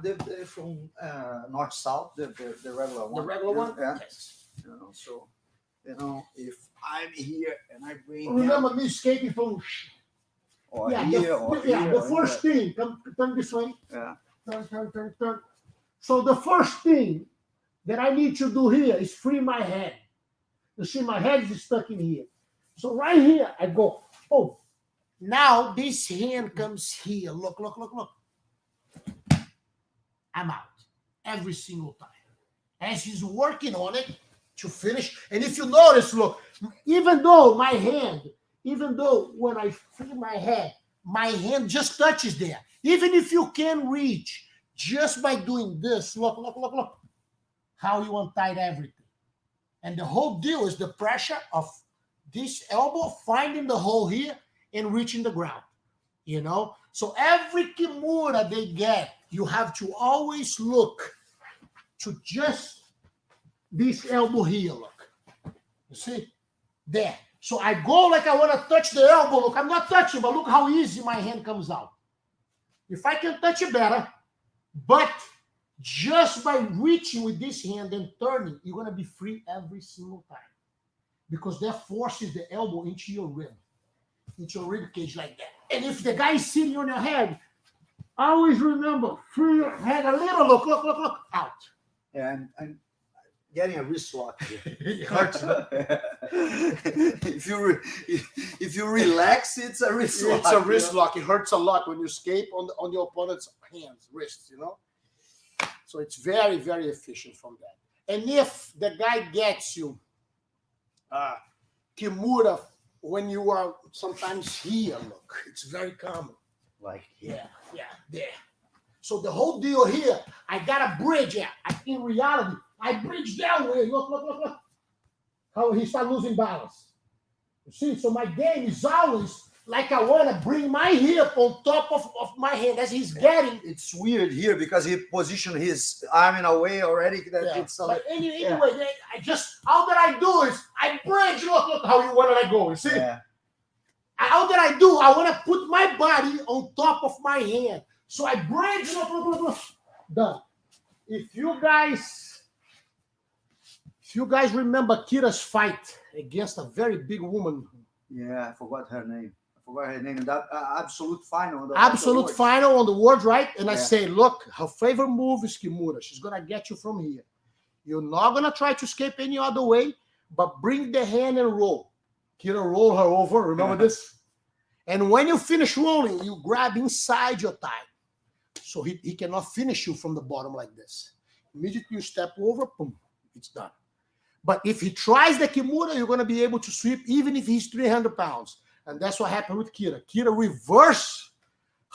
They're from north south, the regular one. The regular one? Yeah. Yes. So if I'm here and I bring Remember me escaping from or Yeah, here, or yeah, here. the or first thing, turn this way. here. Yeah. Turn. So the first thing that I need to do here is free my head. You see, my head is stuck in here. So right here, I go, oh. Now this hand comes here. Look. I'm out every single time. As he's working on it to finish. And if you notice, look, even though when I free my hand just touches there. Even if you can reach just by doing this, look, how you untied everything. And the whole deal is the pressure of this elbow finding the hole here and reaching the ground. You know? So every Kimura they get, you have to always look to just this elbow here, look. You see? There. So I go like I want to touch the elbow. Look, I'm not touching, but look how easy my hand comes out. If I can touch it better, but just by reaching with this hand and turning, you're going to be free every single time. Because that forces the elbow into your rib cage like that. And if the guy is sitting on your head, always remember, free your head a little, look, out. Yeah, I'm getting a wrist lock here. It hurts. if you relax, it's a wrist lock. It's a wrist lock. It hurts a lot when you escape on your opponent's hands, wrists, you know? So it's very, very efficient from that. And if the guy gets you Kimura when you are sometimes here, look, it's very common. Like Yeah, there. So the whole deal here, I got a bridge. Yeah, in reality, I bridge that way. Look. How he start losing balance. You see, so my game is always like I want to bring my hip on top of my hand as he's getting. it's weird here because he positioned his arm in a way already that Yeah. it's But anyway, I just, all that I do is I bridge. Look how you want to let go. You see? yeah. All that I do, I want to put my body on top of my hand. So I bridge. Look. Done. If you guys remember Kira's fight against a very big woman, Yeah, I forgot her name. In that absolute final. absolute final on the world, right? And I Yeah. say, look, her favorite move is Kimura. She's gonna get you from here. You're not gonna try to escape any other way, but bring the hand and roll. Kira roll her over. Remember this? And when you finish rolling, you grab inside your thigh. So he cannot finish you from the bottom like this. Immediately you step over, boom, it's done. But if he tries the Kimura, you're going to be able to sweep even if he's 300 pounds. And that's what happened with Kira. Kira reversed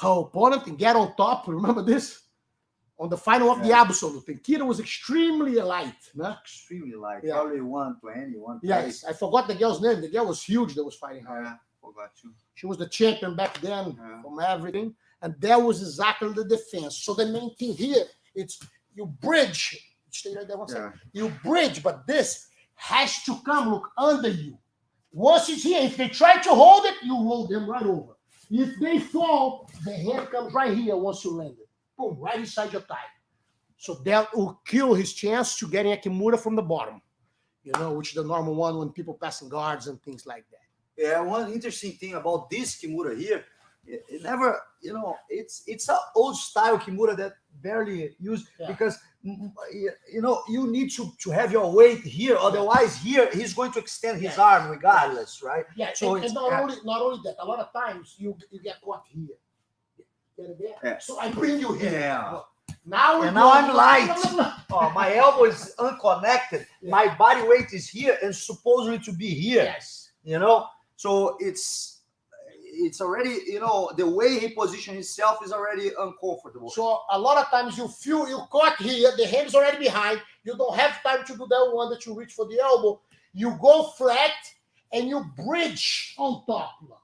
her opponent and get on top. Remember this? On the final of the absolute. And Kira was extremely light. Né? Extremely light. Yeah. Probably 120, 130. Yes, I forgot the girl's name. The girl was huge that was fighting her. Yeah, forgot you. She was the champion back then Yeah. from everything. And that was exactly the defense. So the main thing here, it's you bridge. Stay right there one second. You bridge, but this has to come, look, under you. Once it's here, if they try to hold it, you roll them right over. If they fall, the hand comes right here once you land it. Boom, right inside your thigh. So that will kill his chance to getting a Kimura from the bottom. You know, which is the normal one when people passing guards and things like that. Yeah, one interesting thing about this Kimura here, it never, it's an old style Kimura that barely used because, you need to have your weight here. Otherwise, here, he's going to extend his arm regardless, right? Yeah, So and not only that, a lot of times you get caught here. Get it there? Yeah. So I bring you here. Yeah. Now I'm light. Oh, my elbow is unconnected. Yeah. My body weight is here and supposedly to be here. Yes. So it's already, the way he positioned himself is already uncomfortable. So a lot of times you feel you caught here, the hand's already behind. You don't have time to do that one that you reach for the elbow. You go flat and you bridge on top. Look.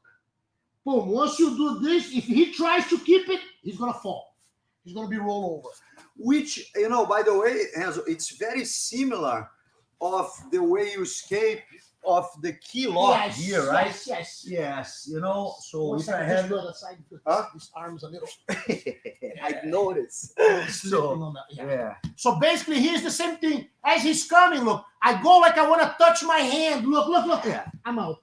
Boom. Once you do this, if he tries to keep it, he's gonna fall. He's gonna be rolled over. Which, by the way, Renzo, it's very similar of the way you escape of the key lock here, right? Yes. Yes, so One if I second, have, just go to the side, because this arm's a little I noticed. slipping on that. Yeah. So basically, here's the same thing. As he's coming, look, I go like I want to touch my hand. Look. Yeah. I'm out.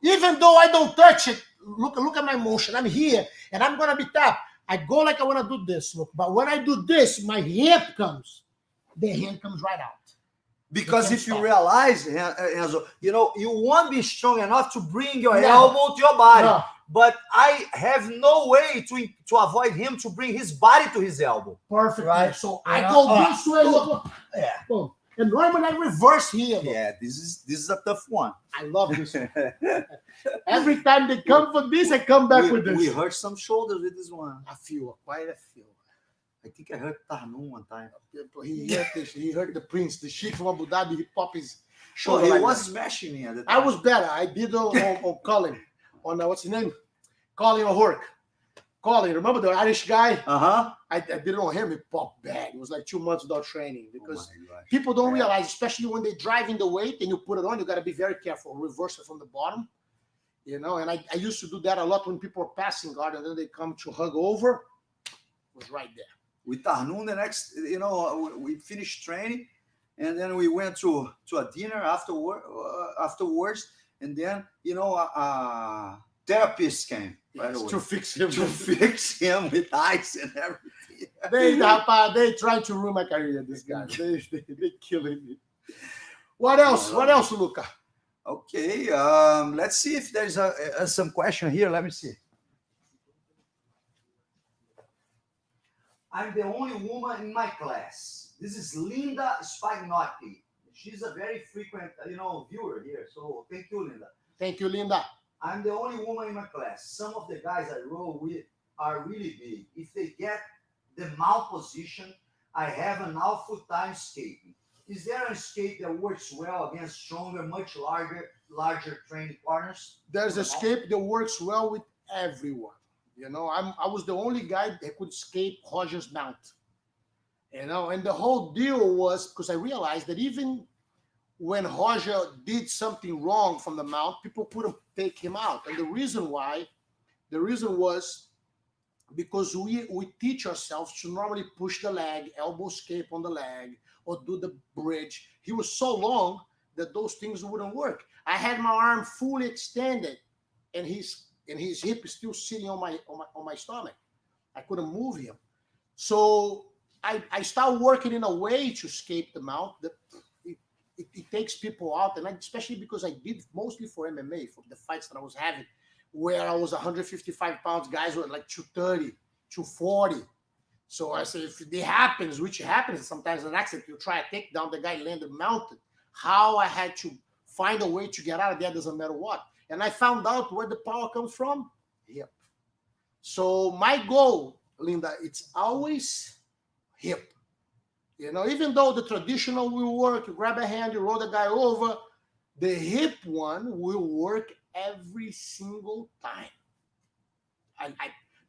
Even though I don't touch it, look at my motion. I'm here, and I'm gonna be tapped. I go like I want to do this, look. But when I do this, my hip comes. The hand comes right out. Because can't if you stop. realize, Enzo, you won't be strong enough to bring your No. elbow to your body. No. But I have no way to avoid him to bring his body to his elbow. Perfect. Right. So You I know? go this way, look. Yeah. Boom. And normally I reverse here. Look. Yeah, this is a tough one. I love this one. Every time they come for this, I come back with this. We hurt some shoulders with this one. I feel quite a feel. I think I hurt Tarnum one time. He hurt the prince, the sheik from Abu Dhabi. He popped his So shoulder. he like was that. smashing me at the I time. was better. I did on Colin. On what's his name? Colin O'Rourke. Colin, remember the Irish guy? Uh-huh. I did it on him. He popped bad. It was like 2 months without training because Oh my God. people don't realize, especially when they drive in the weight and you put it on, you got to be very careful. Reverse it from the bottom, And I used to do that a lot when people are passing guard and then they come to hug over. It was right there. With Tarnum, the next, we finished training, and then we went to a dinner afterwards, and then a therapist came right away To fix him. to fix him with ice and everything. They tried to ruin my career, these guys. They killing me. What else? What else, Luca? Okay, let's see if there's some question here. Let me see. I'm the only woman in my class. This is Linda Spagnotti. She's a very frequent, viewer here. So thank you, Linda. Thank you, Linda. I'm the only woman in my class. Some of the guys I roll with are really big. If they get the mount position, I have an awful time escaping. Is there an escape that works well against stronger, much larger training partners? There's escape that works well with everyone. I was the only guy that could escape Roger's mount. And the whole deal was because I realized that even when Roger did something wrong from the mount, people couldn't take him out. And the reason was because we teach ourselves to normally push the leg, elbow escape on the leg, or do the bridge. He was so long that those things wouldn't work. I had my arm fully extended, and his hip is still sitting on my stomach. I couldn't move him. So I started working in a way to escape the mount that it takes people out, and especially because I did mostly for MMA, for the fights that I was having, where I was 155 pounds, guys were like 230, 240. So I said, if it happens, which happens sometimes an accident, you try a takedown, the guy landed mounted. How I had to find a way to get out of there doesn't matter what. And I found out where the power comes from. Hip. So my goal, Linda, it's always hip. Even though the traditional will work, you grab a hand, you roll the guy over, the hip one will work every single time. I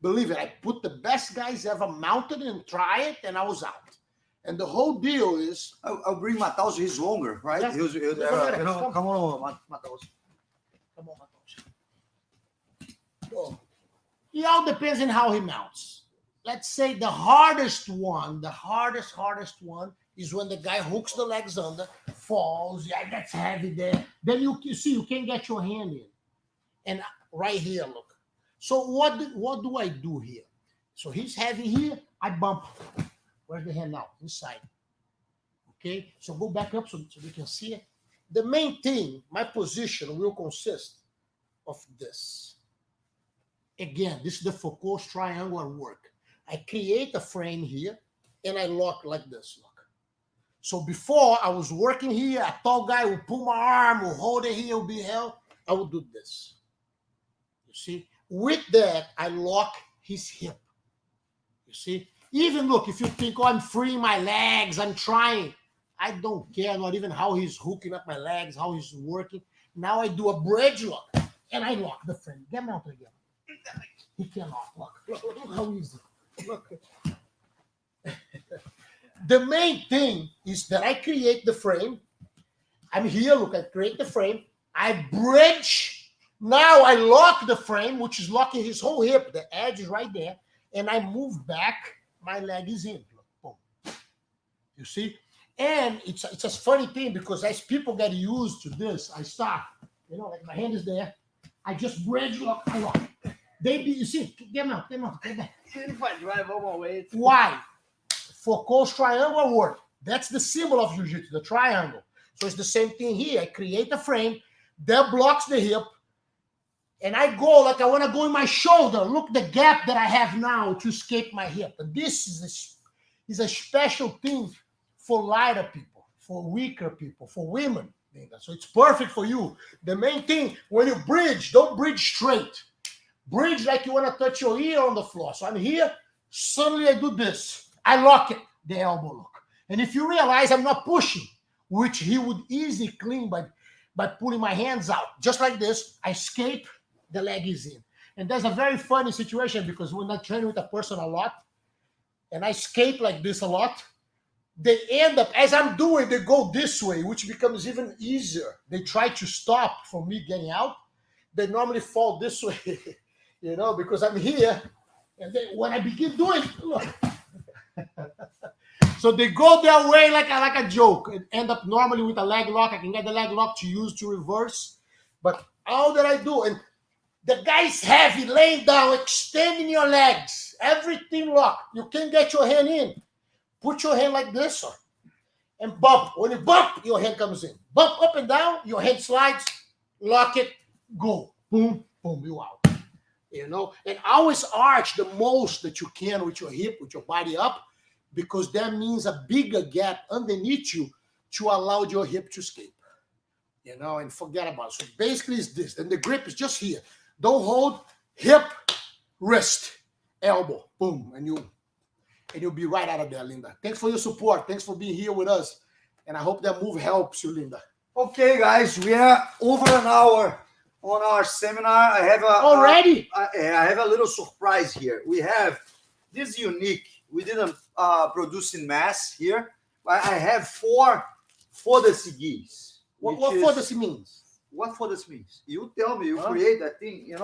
believe it. I put the best guys ever mounted and try it, and I was out. And the whole deal is... I'll bring Matheus. He's longer, right? Yeah. Come on, Matheus. Come on, Matheus. It all depends on how he mounts. Let's say the hardest one is when the guy hooks the legs under, falls, yeah, that's heavy there. Then you see, you can't get your hand in. And right here, look. So what do I do here? So he's heavy here, I bump. Where's the hand now? Inside. Okay, so go back up so we can see it. The main thing, my position will consist of this. Again, this is the Foucault's triangular work. I create a frame here, and I lock like this, look. So before, I was working here, a tall guy will pull my arm, will hold it here, will be held. I will do this. You see? With that, I lock his hip. You see? Even, look, if you think, I'm freeing my legs, I'm trying. I don't care, not even how he's hooking up my legs, how he's working. Now I do a bridge lock, and I lock the frame. Get mounted again. He cannot. Look how easy. Look. The main thing is that I create the frame. I'm here, look, I create the frame. I bridge. Now I lock the frame, which is locking his whole hip. The edge is right there. And I move back. My leg is in. Look, boom. You see? And it's a funny thing because as people get used to this, I start, like my hand is there. I just bridge lock a lot. You see, get out. Even if I drive all my way, Why? Foucault's triangle work. That's the symbol of jiu-jitsu, the triangle. So it's the same thing here. I create a frame that blocks the hip, and I go like I want to go in my shoulder. Look the gap that I have now to escape my hip. And this is a special thing for lighter people, for weaker people, for women. So it's perfect for you. The main thing, when you bridge, don't bridge straight. Bridge like you want to touch your ear on the floor. So I'm here, suddenly I do this. I lock it, the elbow lock. And if you realize I'm not pushing, which he would easily clean by pulling my hands out, just like this, I escape, the leg is in. And there's a very funny situation because when I train with a person a lot, and I escape like this a lot, they end up, as I'm doing, they go this way, which becomes even easier. They try to stop from me getting out. They normally fall this way, because I'm here. And then when I begin doing, look. So they go their way like a joke and end up normally with a leg lock. I can get the leg lock to use to reverse. But all that I do, and the guy's heavy, laying down, extending your legs, everything locked. You can't get your hand in. Put your hand like this, and bump. When you bump, your hand comes in. Bump up and down, your hand slides, lock it, go. Boom, boom, you out. And always arch the most that you can with your hip, with your body up, because that means a bigger gap underneath you to allow your hip to escape. And forget about it. So basically it's this. And the grip is just here. Don't hold, hip, wrist, elbow, boom, and you'll be right out of there, Linda. Thanks for your support. Thanks for being here with us. And I hope that move helps you, Linda. Okay, guys, we are over an hour on our seminar. I have Already? I have a little surprise here. We have this unique. We didn't produce in mass here. But I have 4 foda-se gis. What foda-se means? What foda-se means? You tell me. You create that thing,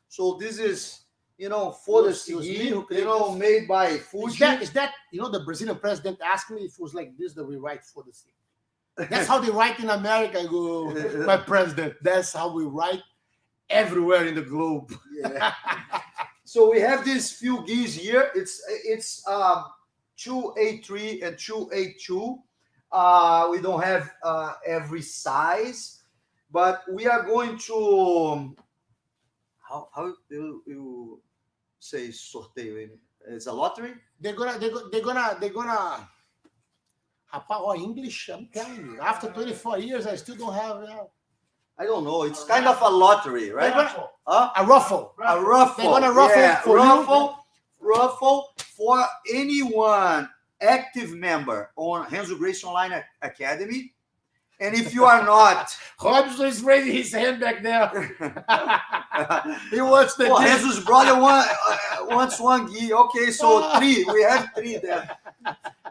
So this is, foda-se gi, made by Fuji. Is that the Brazilian president asked me if it was like this that we write foda-se. That's how they write in America. I go, my president. That's how we write everywhere in the globe. Yeah. So we have these few gis here. It's 2A3 and 2A2. We don't have every size, but we are going to how you say sorteio? It's a lottery. They're gonna English. I'm telling you. After 24 years, I still don't have. I don't know. It's kind of a lottery, right? A raffle. A raffle. They're gonna raffle raffle for anyone active member on Renzo Gracie Online Academy. And if you are not, Robson is raising his hand back there. He wants the. Renzo's brother wants 1 gi. Okay, so 3. We have 3 there.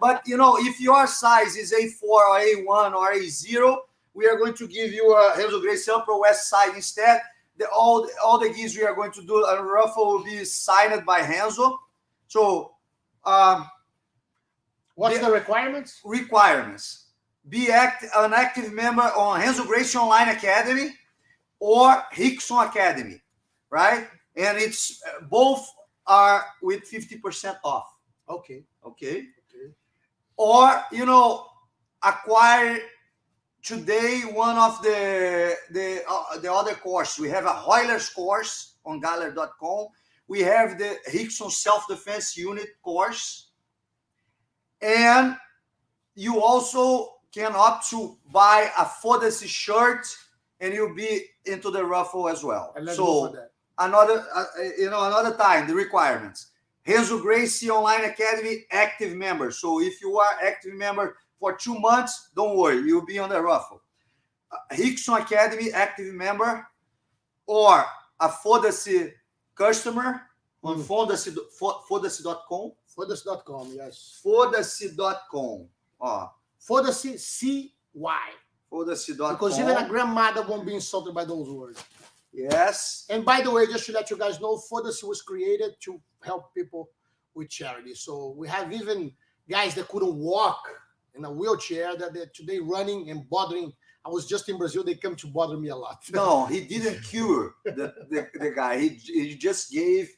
But if your size is A4 or A1 or A0, we are going to give you a Renzo Gracie Upper West Side instead. All the gis we are going to do a raffle will be signed by Renzo. So, what's the requirements? Requirements. Be an active member on Renzo Gracie Online Academy or Rickson Academy, right? And it's both are with 50% off. Okay. Or acquire today one of the other course. We have a Hoilers course on Galler.com. We have the Rickson Self-Defense Unit course, and you also can opt to buy a foda-se shirt, and you'll be into the raffle as well. So another time, the requirements. Renzo Gracie Online Academy active member. So if you are active member for 2 months, don't worry, you'll be on the raffle. Rickson Academy active member or a foda-se customer on foda-se.com. Foda-se.com, yes. Foda-se.com. Foda-se, C-Y. Foda-se.com. Because even a grandmother won't be insulted by those words. Yes. And by the way, just to let you guys know, Foda-se was created to help people with charity. So we have even guys that couldn't walk in a wheelchair that they're today running and bothering I was just in Brazil. They come to bother me a lot. No, he didn't cure the guy. He just gave,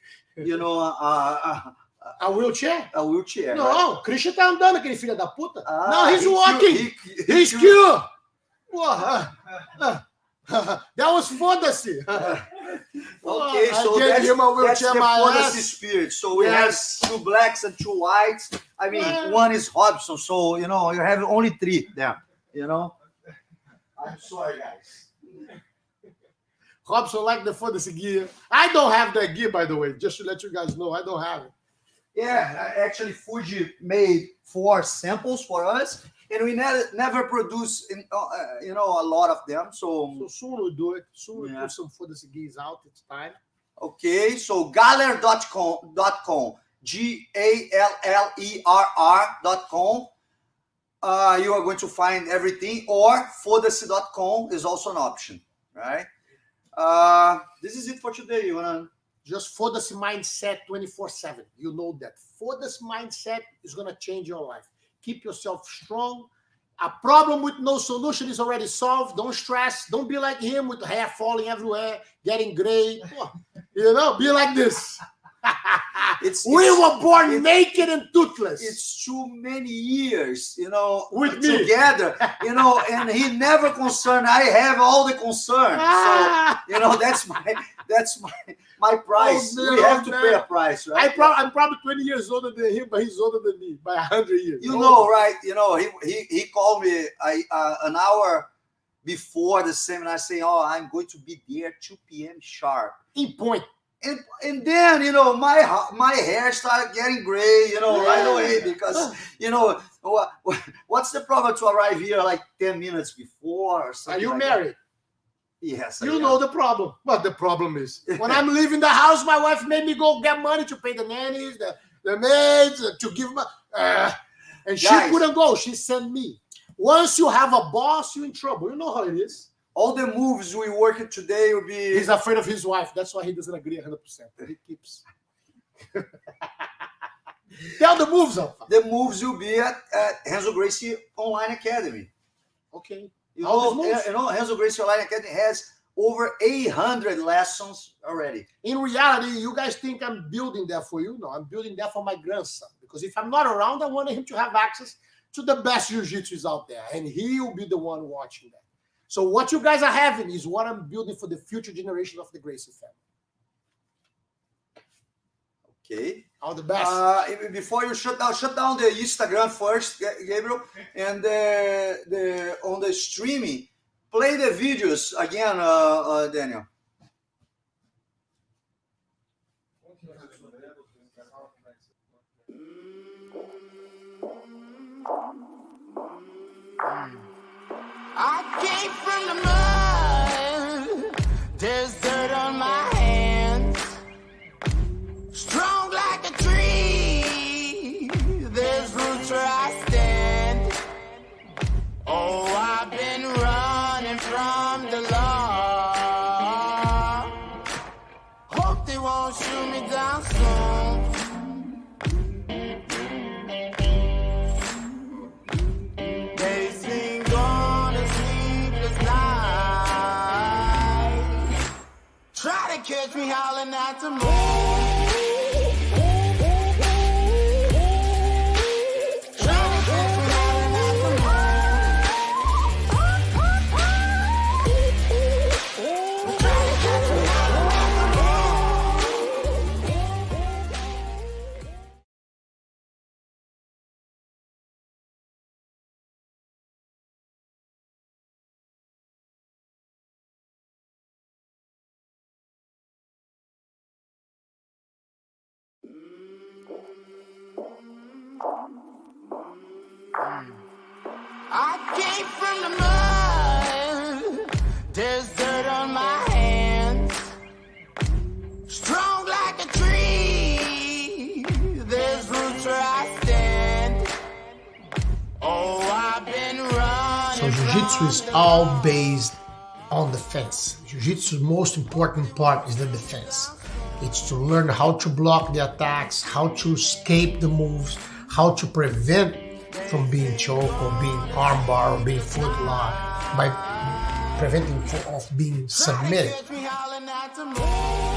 A wheelchair? a wheelchair. Não, right? o Christian tá andando, aquele filho da puta. Ah, Não, he's he walking. He's cured. cure. Porra. That was foda-se. Okay, I so gave that's, him a that's wheelchair, the my Foda-se ass. spirit. So we Yes. have 2 blacks and 2 whites. I mean, Yeah. one is Robson, so you have only 3 there. I'm sorry, guys. Robson like the foda-se gear. I don't have that gear, by the way, just to let you guys know. I don't have it. Yeah, actually, Fuji made 4 samples for us, and we never produce, a lot of them. So soon we'll do it. Soon we'll Yeah. put some foda-se gears out. It's time. Okay, so galler.com, GALLERR.com. You are going to find everything, or fodace.com is also an option, right? This is it for today. You wanna? Just foda-se mindset 24/7. You know that. Foda-se mindset is going to change your life. Keep yourself strong. A problem with no solution is already solved. Don't stress. Don't be like him with hair falling everywhere, getting gray. Be like this. We were born naked and toothless. It's too many years, With me. together, and he never concerned. I have all the concern. So, that's my price. Oh, We have to man. pay a price, right? I'm probably 20 years older than him, but he's older than me by 100 years. Right? He called me an hour before the seminar saying, "Oh, I'm going to be there 2 p.m. sharp." In point. And then my hair started getting gray, right away because what's the problem to arrive here like 10 minutes before or Are something? you like married? That? Yes, I You am. know the problem. But the problem is, when I'm leaving the house, my wife made me go get money to pay the nannies, the maids, to give my... and she Guys. couldn't go. She sent me. Once you have a boss, you're in trouble. You know how it is. All the moves we worked today will be. He's afraid of his wife. That's why he doesn't agree 100%. He keeps... Tell the moves up. The moves will be at Renzo Gracie Online Academy. Okay. All these moves? Renzo Gracie Online Academy has over 800 lessons already. In reality, you guys think I'm building that for you? No, I'm building that for my grandson. Because if I'm not around, I want him to have access to the best jiu-jitsus out there. And he will be the one watching that. So what you guys are having is what I'm building for the future generation of the Gracie family. Okay. All the best. Before you shut down the Instagram first, Gabriel, and on the streaming, play the videos again, Daniel. I came from the mud. There's dirt on my hands. Strong like a tree. There's roots where I stand. Oh, I've been running from the law. Hope they won't shoot me down soon. They've been gone a sleepless night. Try to catch me howling at the moon. Try to catch me howling at the moon. Try to catch me howling at the I came from the mud. There's dirt on my hands. Strong like a tree. There's roots where I stand. Oh, I've been running. So jiu-jitsu is all based on defense. Jiu-jitsu's most important part is the defense. It's to learn how to block the attacks, how to escape the moves, how to prevent from being choked or being armbar or being footlocked by preventing you of being submitted. Catch me howling at the moon.